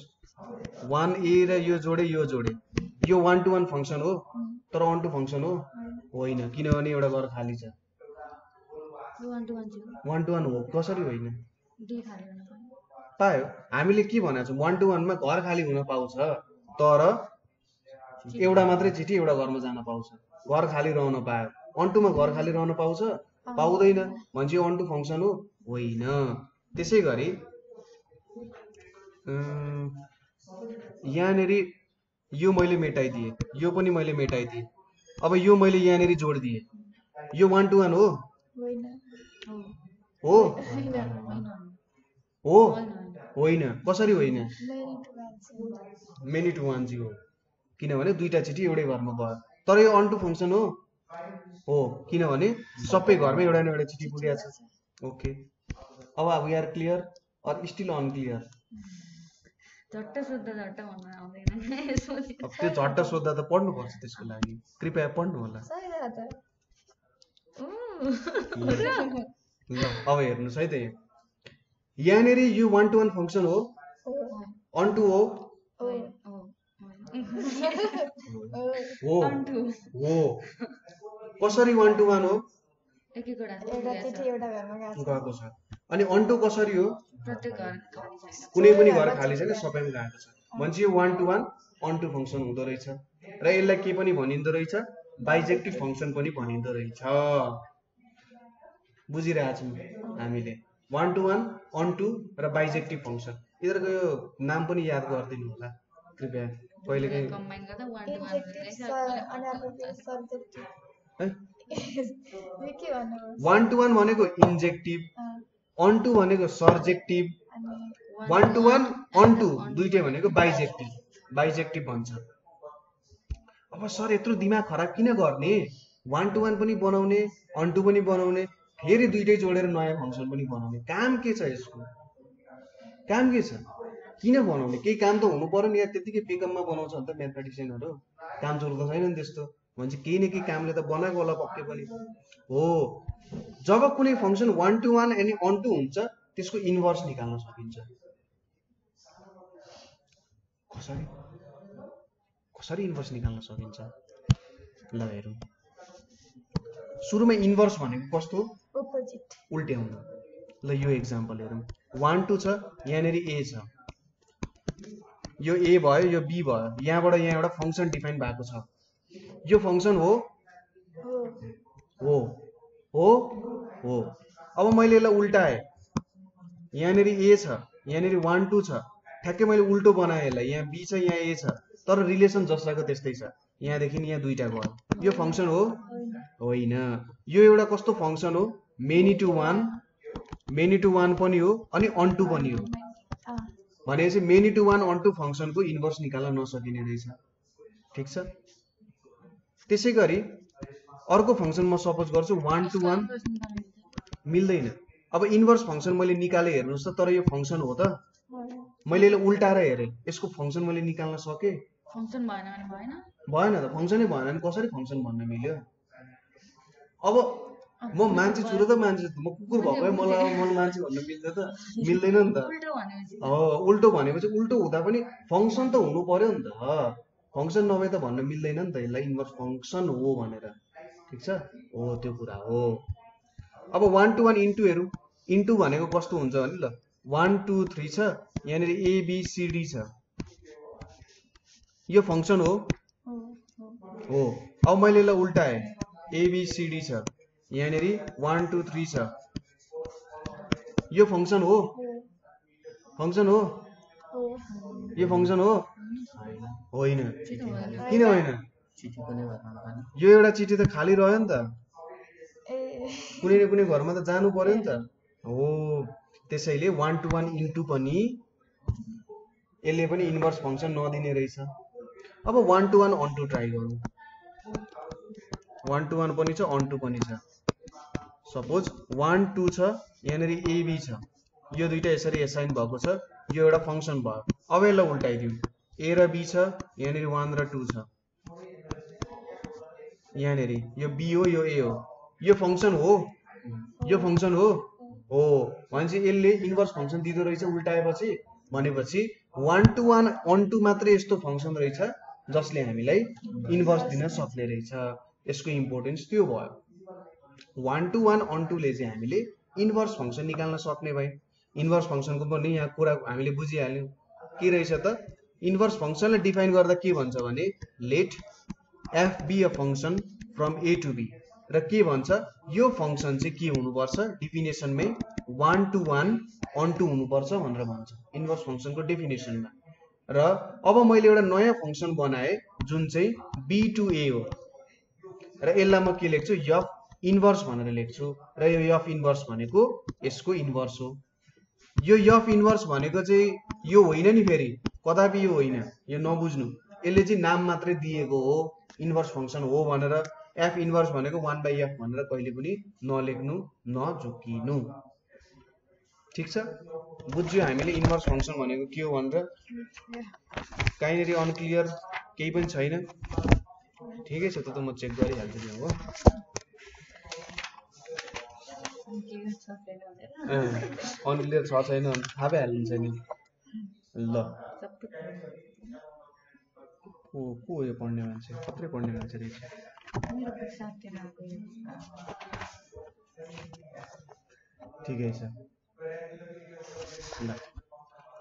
1a र यो जोडे यो 1 to 1 फंक्सन हो तर on to फंक्सन हो होइन किनभने एउटा घर खाली छ 1 to 1 हो कसरी होइन डी खाली हुन पर्छ पायो हामीले के भनेको छौं 1 to 1 मा घर खाली हुन पाउँछ तर एउटा मात्रै चिठी एउटा घरमा जान पाउँछ घर खाली रहन पायो on to मा घर खाली रहन पाउँछ पाउँदैन भन्छ यो on to फंक्सन हो होइन त्यसैगरी यहाँनेरि यो मैले मेटाइदिए यो पनि मैले मेटाइदिए अब यो मैले यहाँनेरि जोडिदिए यो 1 to 1 हो हो हो होइन कसरी होइन मेनी टु वान जी हो किनभने दुईटा चिठी एउटै घरमा गयो तर यो on to फंक्सन हो किनभने सबै घरमा एउटा न एउटा चिठी पुगेको छ ओके अब we are clear or still unclear झट्ट सोध्दा झट्ट भन्न आउँदैन अब त्यो झट्ट सोध्दा त पढ्नु पर्छ त्यसको लागि कृपया पढ्नु होला ल अब हेर्नुस् है त यहाँनेरि यो 1 to 1 फंक्सन हो on to हो हो कसरी 1 to 1 हो गएको छ अनि on to कसरी हो कुनै पनि घर खाली छैन सबैमा गएको छ भन्छ यो 1 to 1 on to फंक्सन हुँदो रहेछ र यसलाई के पनि भनिँदो रहेछ बाइजेक्टिभ फंक्सन पनि भनिँदो रहेछ बुझिरहेछौँ हामीले 1 to 1 on to र बाइजेक्टिभ फंक्सन यिनीहरूको यो नाम पनि याद गरिदिनु होला कृपया कहिलेकाहीँ कम्बाइन गर्दा 1 to 1 1 to 1 भनेको इन्जेक्टिभ on to भनेको सर्जेक्टिभ 1 to 1 on to दुईटै भनेको बाइजेक्टिभ भन्छ अब सर यत्रो दिमाग खराब किन गर्ने 1 to 1 पनि बनाउने on to पनि बनाउने फेरि दुईटै जोडेर नयाँ फंक्सन पनि बनाउने काम के छ यसको काम के छ किन बनाउने केही काम त हुनु पर्यो नि यार त्यतिकै बेकममा बनाउँछ नि त म्याथमेटिसियनहरु काम चल्दो छैन नि त्यस्तो भन्छ केही न केही कामले त बनाएको होला पक्कै पनि हो जब कुनै फंक्सन 1 to 1 अनि on to हुन्छ त्यसको इन्भर्स निकाल्न सकिन्छ कसरी इन्भर्स निकाल्न सकिन्छ ल हेरौँ सुरुमा इन्भर्स भनेको कस्तो अपोजिट उल्ट्याउनु ल यो एक्जाम्पल हेरौँ 1 2 छ यहाँनेरि a छ यो a भयो यो b भयो यहाँबाट यहाँ एउटा फंक्सन डिफाइन भएको छ यो फंक्सन हो हो हो हो अब मैले यसलाई उल्टाएँ यहाँनेरि a छ यहाँनेरि 1 2 छ ठ्याक्कै मैले उल्टो बनाएँ यसलाई यहाँ b छ यहाँ a छ तर रिलेसन जस्ताको त्यस्तै छ यहाँदेखि यहाँ दुईटा भयो यो फंक्सन हो होइन यो एउटा कस्तो फंक्सन हो मेनी टु वान पनि हो अनि on to पनि हो भनेपछि many to one on to फंक्सनको इन्भर्स निकाल्न नसकिने रहेछ ठीक छ त्यसैगरी अर्को फंक्सन म सपोज गर्छु 1 to 1 मिल्दैन अब इन्भर्स फंक्सन मैले निकाले हेर्नुस् त तर यो फंक्सन हो त मैले यसलाई उल्टाएर हेरे यसको फंक्सन मैले निकाल्न सके फंक्सन भएन भने भएन त फंक्सनै भएन भने कसरी फंक्सन भन्न मिल्यो अब म मान्छे छु र त मान्छे म कुकुर भएको भए मलाई मान्छे भन्न मिल्छ त मिल्दैन नि त उल्टो भनेपछि उल्टो हुँदा पनि फंक्सन त हुनु पर्यो नि त फंक्सन नभए त भन्न मिल्दैन नि त यसलाई इन्भर्स फंक्सन हो भनेर ठीक छ हो त्यो कुरा हो अब 1 to 1 इन्टु हेरौँ इन्टु भनेको कस्तो हुन्छ भने ल 1 2 3 छ यहाँनेरि a b c d छ यो फंक्सन हो अब मैले यसलाई उल्टाएँ a b c d छ यहाँनेरि 1 2 3 छ यो फंक्सन हो फङ्सन हो हो यो फङ्सन हो होइन किन होइन चिठी पनि भर्न नपाने यो एउटा चिठी त खाली रह्यो नि त ए कुनै न कुनै घरमा त जानु पर्यो नि त हो त्यसैले 1 to 1 इन्टु पनि यसले पनि इन्भर्स फङ्सन नदिने रहेछ अब 1 to 1 अन टु ट्राई गरौँ 1 to 1 पनि छ अन टु पनि छ सपोज 1 2 छ यहाँनिर एबी छ यो दुईटा यसरी एसाइन भएको छ यो एउटा फङ्सन भयो अब यसलाई उल्टाइदिउँ ए र बी छ यहाँनिर 1 र 2 छ यहाँनिर यो बी हो यो ए हो यो फङ्सन हो भनेपछि यसले इन्भर्स फङ्सन दिँदो रहेछ उल्टाएपछि भनेपछि 1 to 1 अन टु मात्रै यस्तो फङ्सन रहेछ जसले हामीलाई इन्भर्स दिन सक्ने रहेछ यसको इम्पोर्टेन्स त्यो भयो 1 to 1 अन टुले चाहिँ हामीले इन्भर्स फङ्सन निकाल्न सक्ने भए इन्भर्स फङ्सनको पनि यहाँ कुरा हामीले बुझिहाल्यौँ के रहेछ त इन्भर्स फङ्सनलाई डिफाइन गर्दा के भन्छ भने let F be a function from A to B र के भन्छ यो फङ्सन चाहिँ के हुनुपर्छ डिफिनेसनमै 1 to 1 अन टु हुनुपर्छ भनेर भन्छ इन्भर्स फङ्सनको डेफिनेसनमा र अब मैले एउटा नयाँ फङ्सन बनाएँ जुन चाहिँ बी टु ए हो र यसलाई म के लेख्छु एफ इन्भर्स भनेर लेख्छु र यो एफ इन्भर्स भनेको यसको इन्भर्स हो यो एफ इन्भर्स भनेको चाहिँ यो होइन नि फेरि कदापि यो होइन यो नबुझ्नु यसले चाहिँ नाम मात्रै दिएको हो इन्भर्स फङ्सन हो भनेर एफ इन्भर्स भनेको 1/f भनेर कहिले पनि नलेख्नु नझुक्किनु ठिक छ बुझ्यो हामीले इन्भर्स फङ्सन भनेको के हो भनेर कहीँनिर अनक्लियर केही पनि छैन ठिकै छ त म चेक गरिहाल्छु नि हो अनक्लियर छ छैन थाहा पाइहाल्नुहुन्छ नि ल को यो पढ्ने मान्छे कत्रै पढ्ने मान्छे रहेछ ठिकै छ ल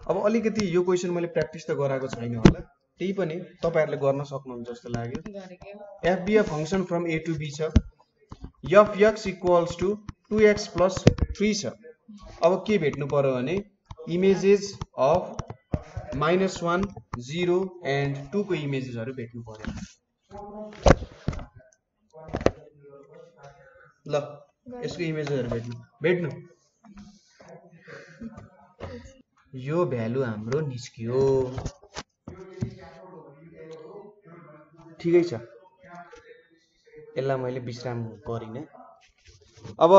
अब अलिकति यो क्वेसन मैले प्र्याक्टिस त गराएको छैन होला त्यही पनि तपाईहरुले गर्न सक्नुहुन्छ जस्तो लाग्यो f be a function from A to B छ f x equals to 2x plus 3 छ अब के भेट्नु पर्यो भने इमेजेस अफ -1 0 एन्ड 2 को इमेजेसहरु भेट्नु पर्यो ल यसको इमेजेसहरु भेट्नु यो भ्यालु हाम्रो निस्कियो ठिकै छ यसलाई मैले विश्राम गरिने अब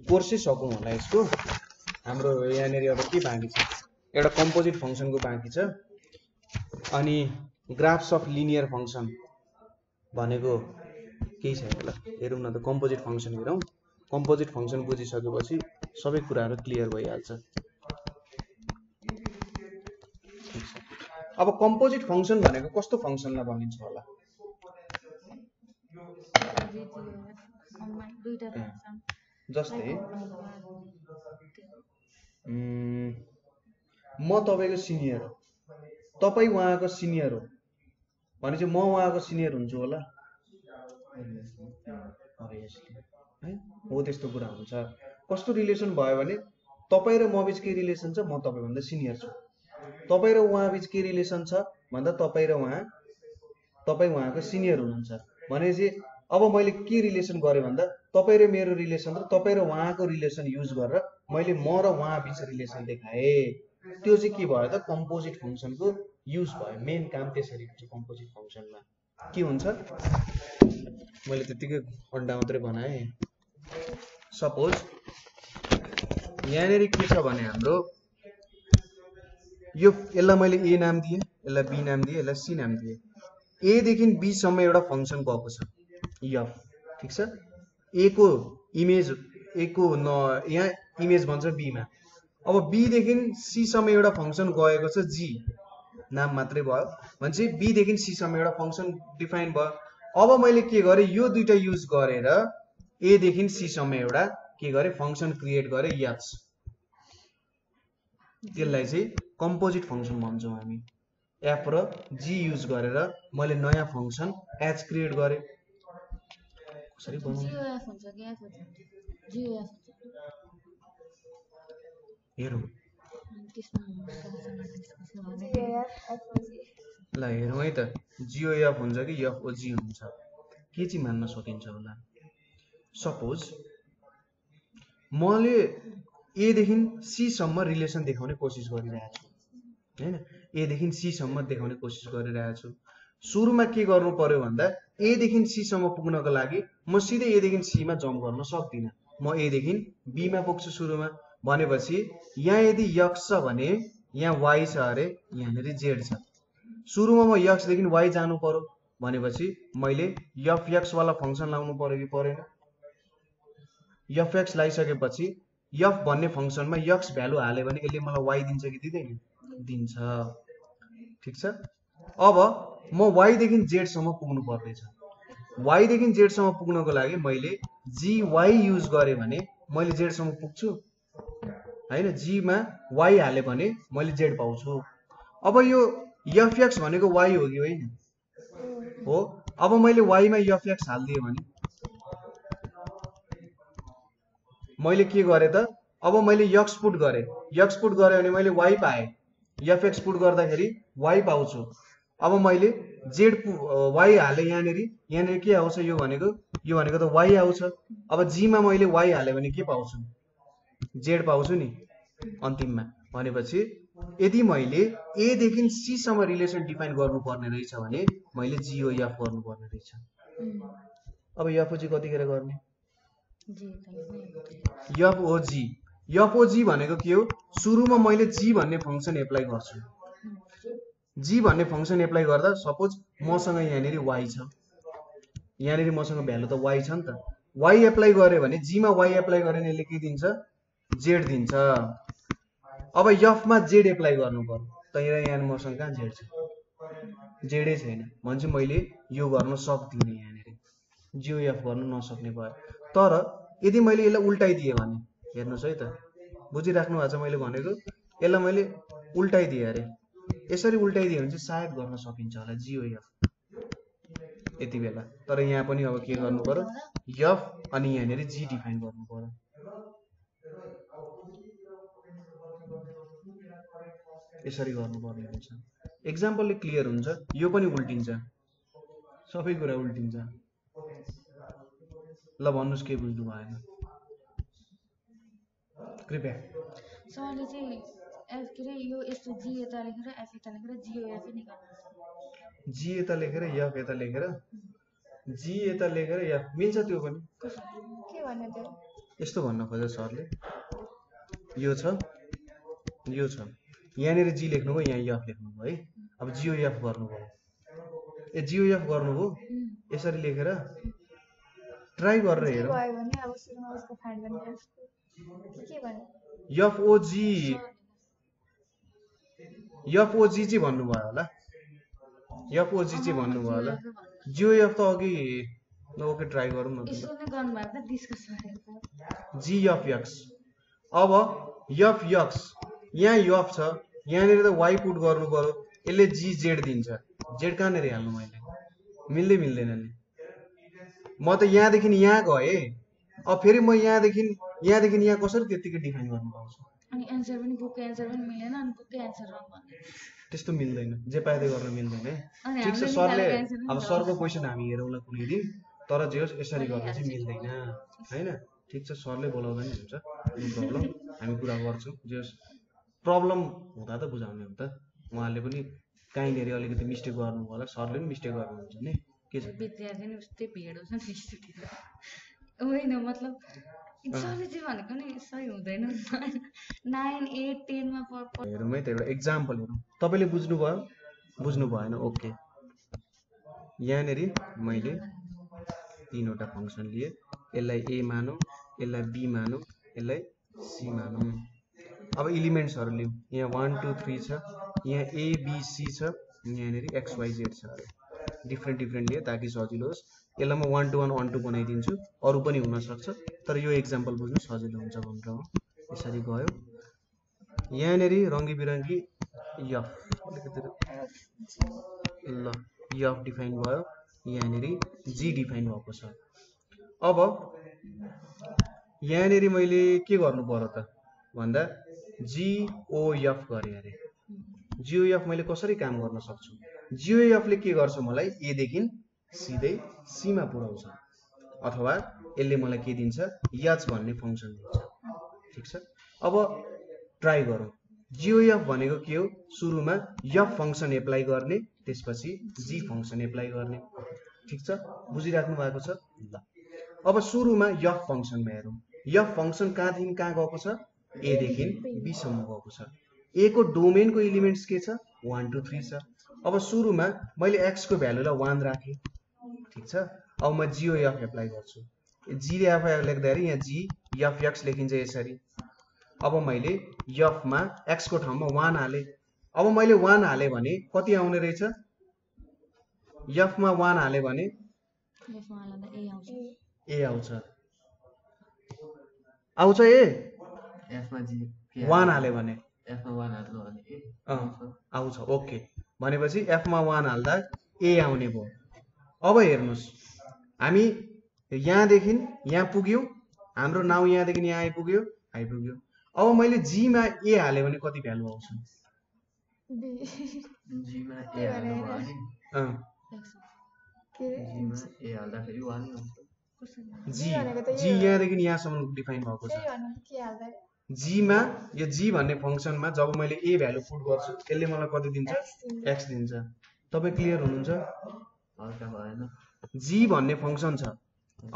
कोर्सै सकौं होला यसको हाम्रो यहाँनेरि अब के बाँकी छ एउटा कम्पोजिट फंक्सनको बाँकी छ अनि ग्राफ्स अफ लिनियर फंक्सन भनेको के छ ल हेरौं न त कम्पोजिट फंक्सन हेरौं कम्पोजिट फंक्सन बुझिसकेपछि सबै कुराहरु क्लियर भइहाल्छ अब कम्पोजिट फंक्सन भनेको कस्तो फंक्सनलाई भनिन्छ होला जस्तै म तपाईको सिनियर हो तपाई उहाँको सिनियर हो भनेपछि म उहाँको सिनियर हुन्छु होला है हो त्यस्तो कुरा हुन्छ कस्तो रिलेसन भयो भने तपाई र म बीच के रिलेसन छ म तपाई भन्दा सिनियर छु तपाई र उहाँ बीच के रिलेसन छ भन्दा तपाई र तपाई उहाँको सिनियर हुनुहुन्छ भनेपछि अब मैले के रिलेसन गरे भन्दा तपाई र मेरो रिलेसन र तपाई र उहाँको रिलेसन युज गरेर मैले म र उहाँ बीच रिलेसन देखाए त्यो चाहिँ के भयो त कम्पोजिट फंक्सनको युज भयो मेन काम त्यसरी हुन्छ कम्पोजिट फंक्सनमा के हुन्छ मैले त्यतिकै अन्डा मात्रै बनाए सपोज यहाँनेरि के छ भने हाम्रो यो यसलाई मैले ए नाम दिए यसलाई बी नाम दिए यसलाई सी नाम दिए ए देखि बी सम्म एउटा फंक्सन गएको छ एफ ठीक छ ए को इमेज ए को यहाँ इमेज भन्छ बी मा अब बी देखि सी सम्म एउटा फंक्सन गएको छ जी नाम मात्रै भयो भनेपछि बी देखि सी सम्म एउटा फंक्सन डिफाइन भयो अब मैले के गरे यो दुईटा युज गरेर ए देखि सी सम्म एउटा के गरे फंक्सन क्रिएट गरे एच त्यसलाई चाहिँ कम्पोजिट फंक्सन भन्छौं हामी एफ र जी युज गरेर मैले नयाँ फंक्सन एच क्रिएट गरे कसरी बनाउनु हेरौँ GOF FOG ल हेरौँ है त GOF हुन्छ कि FOG हुन्छ के चाहिँ मान्न सकिन्छ होला सपोज मैले ए देखि सी सम्म रिलेसन देखाउने कोसिस गरिरहेको छु हैन ए देखि सी सम्म देखाउने कोसिस गरिरहेको छु सुरुमा के गर्नु पर्यो भन्दा ए देखि सी सम्म पुग्नको लागि म सिधै ए देखि सी मा जम्प गर्न सक्दिन म ए देखि बी मा पुग्छु सुरुमा भनेपछि यहाँ यदि x छ भने यहाँ y छ अरे यहाँनेर z छ सुरुमा म x देखि y जानु पर्यो भनेपछि मैले fx वाला फंक्सन लाउनु पर्यो कि परेन fx लाइसकेपछि f भन्ने फंक्सनमा x भ्यालु हाले भने यसले मलाई y दिन्छ कि दिदैन दिन्छ ठीक छ अब म y देखि z सम्म पुग्नु पर्दैछ y देखि z सम्म पुग्नको लागि मैले gy युज गरे भने मैले z सम्म पुग्छु हैन g मा y हाले भने मैले z पाउँछु अब यो fx भनेको y हो कि होइन हो अब मैले y मा fx हाल्दिए भने मैले के गरे त अब मैले x पुट गरे भने मैले y पाए fx पुट गर्दाखेरि y पाउँछु अब मैले z y हाले यहाँनेर के आउँछ यो भनेको त y आउँछ अब g मा मैले y हाले भने के पाउँछु z पाउँछु नि अन्तिममा भनेपछि यदि मैले a देखि c सम्म रिलेसन डिफाइन गर्नुपर्ने रहेछ भने मैले GOF गर्नुपर्ने रहेछ अब FOG कतिखेर गर्ने FOG भनेको के हो सुरुमा मैले g भन्ने फंक्सन एप्लाई गर्छु g भन्ने फंक्सन एप्लाई गर्दा सपोज मसँग यहाँनेर y छ यहाँनेर मसँग भ्यालु त y छ नि त y एप्लाई गरे भने g मा y एप्लाई गरे भने यसले के दिन्छ z दिन्छ अब f मा z एप्लाई गर्नु पर्यो तर यहाँ मसँग कहाँ z छ z नै छैन भन्छ मैले यो गर्न सक्दिनँ यहाँनेर GOF गर्न नसक्ने भयो तर यदि मैले यसलाई उल्टाइदिए भने हेर्नुस् है त बुझिराख्नु भएको छ मैले भनेको यसलाई मैले उल्टाइदिए अरे यसरी उल्टाइदिए भने चाहिँ सायद गर्न सकिन्छ होला GOF यति बेला तर यहाँ पनि अब के गर्नु पर्यो f अनि यहाँनेर g डिफाइन गर्नु पर्यो यसरी गर्नुपर्ने हुन्छ एक्जाम्पलले क्लियर हुन्छ यो पनि उल्टिन्छ सबै कुरा उल्टिन्छ ल भन्नुस् के बुझ्नु भएन कृपया सरले चाहिँ एफ के रे यो यस्तो जी यता लेखेर एफ यता लेखेर GOF निकाल्नु जी यता लेखेर f यता लेखेर जी यता लेखेर f मिल्छ त्यो पनि के भन्नु त्यो यस्तो भन्न खोजे सरले यो छ यहाँनेर जी लेख्नुभयो यहाँ f लेख्नुभयो है अब GOF गर्नुभयो GOF गर्नुभयो यसरी लेखेर ट्राई गरेर हेरौँ भयो भने अब सुरुमा उसको फाइन्ड गर्ने के भन्नु FOG चाहिँ भन्नुभयो होला FOG चाहिँ भन्नुभयो होला GOF त अघि ओके ट्राई गरौँ न यसो नै गर्नु भएको त डिस्कस गरेको GFX अब FX यहाँ f छ यहाँनेर त y पुट गर्नु पर्यो यसले GZ दिन्छ z कहाँनेर हाल्नु मैले मिल्दैन नि म त यहाँदेखि यहाँ गए अब फेरि म यहाँदेखि यहाँ कसरी त्यतिकै डिफाइन गर्नु पाउँछु अनि एन्सर पनि बुकको एन्सर पनि मिलेन अनि बुककै एन्सर रङ भन्ने त्यस्तो मिल्दैन जे पाइदै गर्न मिल्दैन अनि ठिक छ हामीले सरले निकालेको answer पनि अब हो। सरको क्वेसन हामी हेरौँला कुनै दिन तर जे होस् यसरी गर्न चाहिँ मिल्दैन हैन ठिक छ सरले बोलाउँदा नि हुन्छ नो प्रब्लम हामी कुरा गर्छौँ जे होस् प्रब्लम हुँदा त बुझाउने हो त उहाँले पनि काहीँनिर अलिकति मिस्टेक गर्नु होला सरले पनि मिस्टेक गर्नुहुन्छ नि के छ विद्यार्थी नै उस्तै भिड हुन्छ नि स्टुडेन्ट होइन मतलब सरले चाहिँ भनेको नि सही हुँदैन 9, 8, 10 मा हेरौँ है त एउटा एक्जाम्पल हेरौँ तपाईँले बुझ्नु भएन ओके यहाँनेर मैले तीनवटा फंक्सन लिए यसलाई a मानौँ यसलाई b मानौँ यसलाई c मानौँ अब एलिमेन्ट्सहरु लियौँ यहाँ 1 2 3 छ यहाँ a b c छ यहाँनेर x y z छ डिफ्रेन्ट लिए ताकि सजिलो होस् यसलाई म 1 to 1 1 to बनाइदिन्छु अरु पनि हुन सक्छ तर यो एक्जाम्पल बुझ्नु सजिलो हुन्छ भनेर हो यसरी गयो यहाँनेर रंगी बिरंगी f ल f डिफाइन भयो यहाँनेर g डिफाइन भएको छ अब यहाँनेर मैले के गर्नु पर्यो त भन्दा जिओएफ गरे अरे जिओएफ मैले कसरी काम गर्न सक्छु जिओएफ ले के गर्छ मलाई ए देखि सिधै सी मा पुर्याउँछ अथवा यसले मलाई के दिन्छ एच भन्ने फंक्सन दिन्छ ठीक छ अब ट्राई गरौँ जिओएफ भनेको के हो सुरुमा एफ फंक्सन एप्लाई गर्ने त्यसपछि जी फंक्सन एप्लाई गर्ने ठीक छ बुझिराख्नु भएको छ ल अब सुरुमा एफ फंक्सनमा हेरौँ एफ फंक्सन कहाँदेखि कहाँ गएको छ ए देखि बी सम्म गएको छ ए को डोमेनको एलिमेन्ट्स के छ 1 2 3 छ अब सुरुमा मैले x को भ्यालुलाई 1 राखे ठीक छ अब म जिओएफ एप्लाई गर्छु जिओएफ लेख्दाखेरि यहाँ जी एफ एक्स लेखिन्छ यसरी अब मैले एफ मा x को ठाउँमा 1 हाले अब मैले 1 हाले भने कति आउने रहेछ एफ मा 1 हाले भने ए आउँछ आउँछ ए एफ मा जी 1 हाले भने एफ मा 1 हाल्नु भने ए आउँछ ओके भनेपछि एफ मा 1 हाल्दा ए आउने भयो अब हेर्नुस् हामी यहाँदेखि यहाँ पुग्यौं हाम्रो नाउँ यहाँदेखि यहाँ आइपुग्यो अब मैले जी मा ए हाले भने कति भ्यालु आउँछ जी मा ए हाल्नु भने जी मा ए हाल्दाखेरि 1 आउँछ जी यहाँदेखि यहाँसम्म डिफाइन भएको छ जी मा यो जी भन्ने फंक्सनमा जब मैले ए भ्यालु पुट गर्छु त्यसले मलाई कति दिन्छ एक्स दिन्छ तपाई क्लियर हुनुहुन्छ हल्का भएन जी भन्ने फंक्सन छ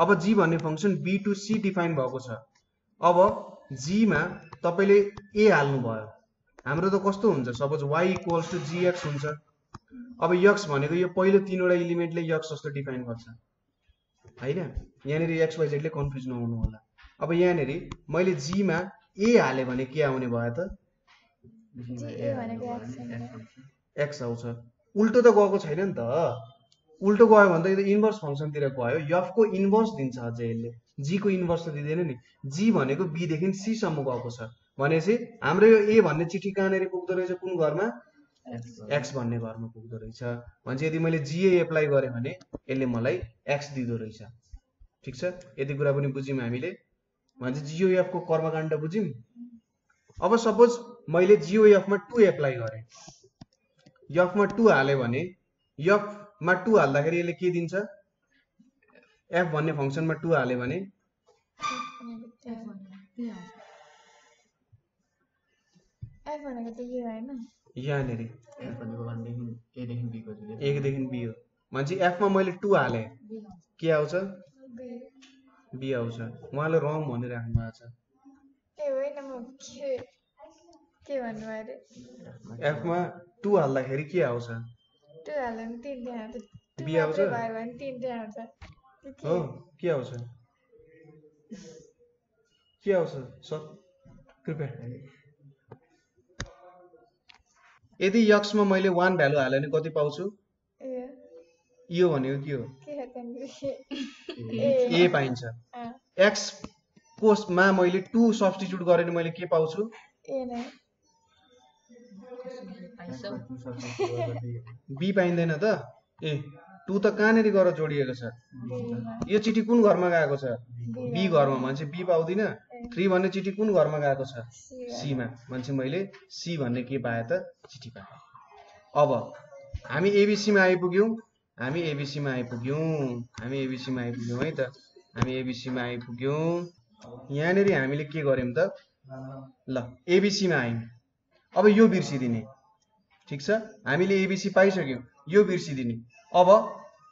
अब जी भन्ने function B to C define भएको छ अब जी मा तपाईले ए हाल्नु भयो हाम्रो त कस्तो हुन्छ suppose y equals to gx हुन्छ अब x भनेको यो पहिलो तीनवटा एलिमेन्टले x जस्तो डिफाइन गर्छ हैन यहाँनेरि x y z ले कन्फ्युज नहुनु होला अब यहाँनेरि मैले जी मा ए हाले भने के आउने भयो त एक्स आउँछ उल्टो त गएको छैन नि त उल्टो गयो भने त यो इन्भर्स फंक्सनतिर गयो एफ को इन्भर्स दिन्छ अझै यसले जी को इन्भर्स त दिदैन नि जी भनेको बी देखि सी सम्म गएको छ भनेपछि हाम्रो यो ए भन्ने चिठी कहाँनेरि पुग्दो रहेछ कुन घरमा एक्स भन्ने घरमा पुग्दो रहेछ भन्छ यदि मैले जीए एप्लाई गरे भने यसले मलाई एक्स दिदो रहेछ ठीक छ यति कुरा पनि बुझ्यौं हामीले भन्छ जिओएफ को कर्मकाण्ड बुझ्यौं अब सपोज मैले जिओएफ मा 2 एप्लाई गरे एफ मा 2 हाले भने एफ मा 2 हाल्दाखेरि यसले के दिन्छ एफ भन्ने फंक्सनमा 2 हाले भने एफ भनेको त के हैन यहाँनेरि एफ भनेको 1 देखि ए देखि बी को जुले 1 देखि बी हो मान्छे एफ मा मैले 2 हाले के आउँछ बी आउँछ उहाँले रङ भनिराख्नु भएको छ ए होइन म के भन्नु अरे एफ मा 2 हाल्दाखेरि के आउँछ 2 हाल्दा नि 3 त्यहाँ आउँछ बी आउँछ भयो भने 3 त्यहाँ आउँछ हो के आउँछ सर कृपया यदि x मा मैले 1 भ्यालु हाले भने कति पाउँछु यो भनेको के हो ए पाइन्छ x कोमा मैले 2 सब्स्टिट्युट गरे भने मैले के पाउँछु ए नै बी पाइँदैन त ए 2 त कहाँनेरि गएर जोडिएको छ यो चिठी कुन घरमा गएको छ बी घरमा मान्छे बी पाउँदिन 3 भन्ने चिठी कुन घरमा गएको छ सी मा मान्छे मैले सी भन्ने के पाए त चिठी पाए अब हामी एबीसी मा आइपुग्यौं है त हामी एबीसी मा आइपुग्यौं यहाँनेरि हामीले के गर्यौं त ल एबीसी मा आयौं अब यो बिर्सिदिने ठीक छ हामीले एबीसी पाइसक्यौं यो बिर्सिदिने अब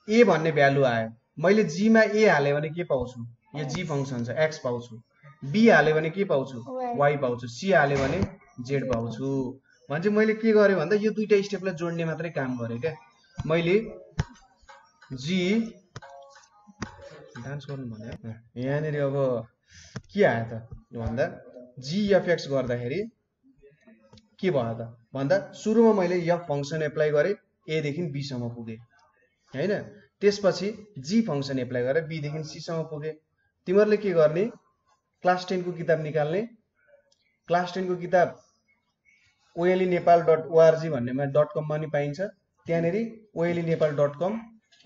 ए भन्ने भ्यालु आयो मैले जी मा ए हाले भने के पाउँछु यो जी फंक्सन छ एक्स पाउँछु बी हाले भने के पाउँछु वाई पाउँछु सी हाले भने जेड पाउँछु भन्छ मैले के गरे भन्दा यो दुईटा स्टेपलाई जोड्ने मात्रै काम गरे क्या मैले जी डान्स गर्नु भने यहाँनेरि अब के आयो त भन्दा जीएफएक्स गर्दाखेरि के भयो त भन्दा सुरुमा मैले एफ फंक्सन एप्लाई गरे ए देखि बी सम्म पुगे हैन त्यसपछि जी फंक्सन एप्लाई गरे बी देखि सी सम्म पुगे तिमीहरुले के गर्ने क्लास 10 को किताब निकाल्ने क्लास 10 को किताब olenepal.org भन्नेमा .com मा नि पाइन्छ त्यहाँनेरि olenepal.com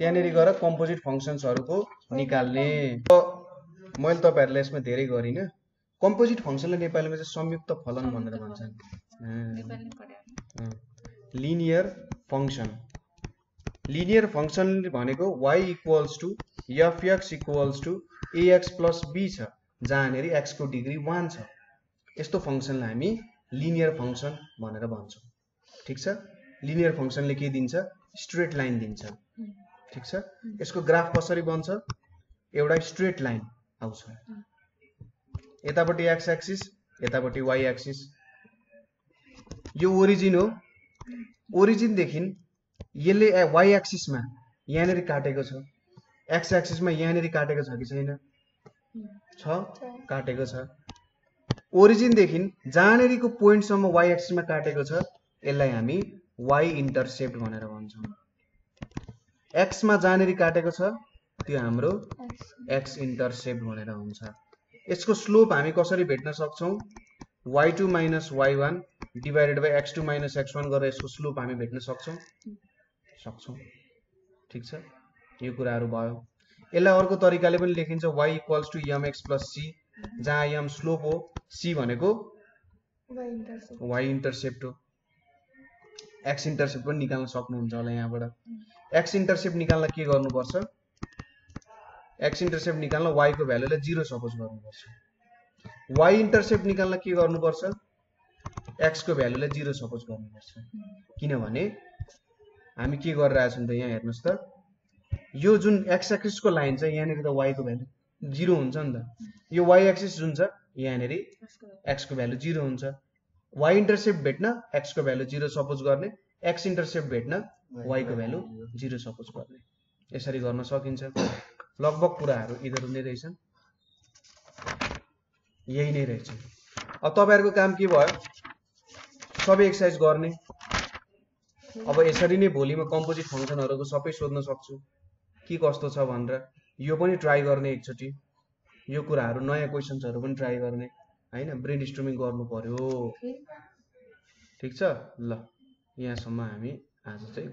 त्यहाँनेरि गएर कम्पोजिट फंक्सन्सहरुको निकाल्ने मैले तपाईहरुलाई यसमा धेरै गरिन कम्पोजिट फङ्सनलाई नेपालीमा चाहिँ संयुक्त फलन भनेर भन्छन्। नेपाली पढ्यो लिनियर फङ्सन। लिनियर फङ्सन भनेको y equals to fx equals to ax plus b छ, जहाँनेरि x को डिग्री 1 छ। यस्तो फङ्सनलाई हामी लिनियर फङ्सन भनेर भन्छौँ। ठिक छ। लिनियर फङ्सनले के दिन्छ? स्ट्रेट लाइन दिन्छ। ठिक छ। यसको ग्राफ कसरी बन्छ? एउटा स्ट्रेट लाइन आउँछ, यतापट्टि x एक्सिस यतापट्टि y एक्सिस। यो ओरिजिन हो। ओरिजिन देखि यसले y एक्सिसमा यहाँनेरि काटेको छ, x एक्सिसमा यहाँनेरि काटेको छ कि छैन? छ, काटेको छ। ओरिजिन देखि जहाँनेरिको पोइन्टसम्म y एक्सिसमा काटेको छ यसलाई हामी y इन्टरसेप्ट भनेर भन्छौँ। x मा जहाँनेरि काटेको छ त्यो हाम्रो x इन्टरसेप्ट भनेर हुन्छ। यसको स्लोप हामी कसरी भेट्न सक्छौं? y2 minus y1 divided by x2 minus x1 गरेर यसको स्लोप हामी भेट्न सक्छौं। ठिक छ। यो कुराहरू भयो। यसलाई अर्को तरिकाले पनि लेखिन्छ y equals to mx plus c, जहाँ m स्लोप हो, c भनेको y इन्टरसेप्ट हो। x इन्टरसेप्ट पनि निकाल्न सक्नुहुन्छ होला यहाँबाट। x इन्टरसेप्ट निकाल्न के गर्नुपर्छ? x इन्टरसेप्ट निकाल्न y को भ्यालुलाई 0 सपोज गर्नुपर्छ। y इन्टरसेप्ट निकाल्न के गर्नुपर्छ? x को भ्यालुलाई 0 सपोज गर्नुपर्छ। किनभने हामी के गरिरहेका छौं त यहाँ हेर्नुस् त, यो जुन x एक्सिस को लाइन छ यहाँनेरि त y को भ्यालु 0 हुन्छ नि त। यो y एक्सिस जुन छ यहाँनेरि x को भ्यालु 0 हुन्छ। y इन्टरसेप्ट भेट्न x को भ्यालु 0 सपोज गर्ने, x इन्टरसेप्ट भेट्न y को भ्यालु 0 सपोज गर्ने। यसरी गर्न सकिन्छ। लगभग कुराहरू यिनीहरू नै रहेछन्, यही नै रहेछ। अब तपाईहरुको काम के भयो? सबै एक्सरसाइज गर्ने। अब यसरी नै भोलि म कम्पोजिट फंक्सनहरुको सबै सोध्न सक्छु के कस्तो छ भनेर। यो पनि ट्राई गर्ने एकचोटी। यो कुराहरू नयाँ क्वेशन्सहरु पनि ट्राई गर्ने, हैन? ब्रेनस्टर्मिङ गर्नु पर्यो। ठीक छ? ल यहाँसम्म हामी आज चाहिँ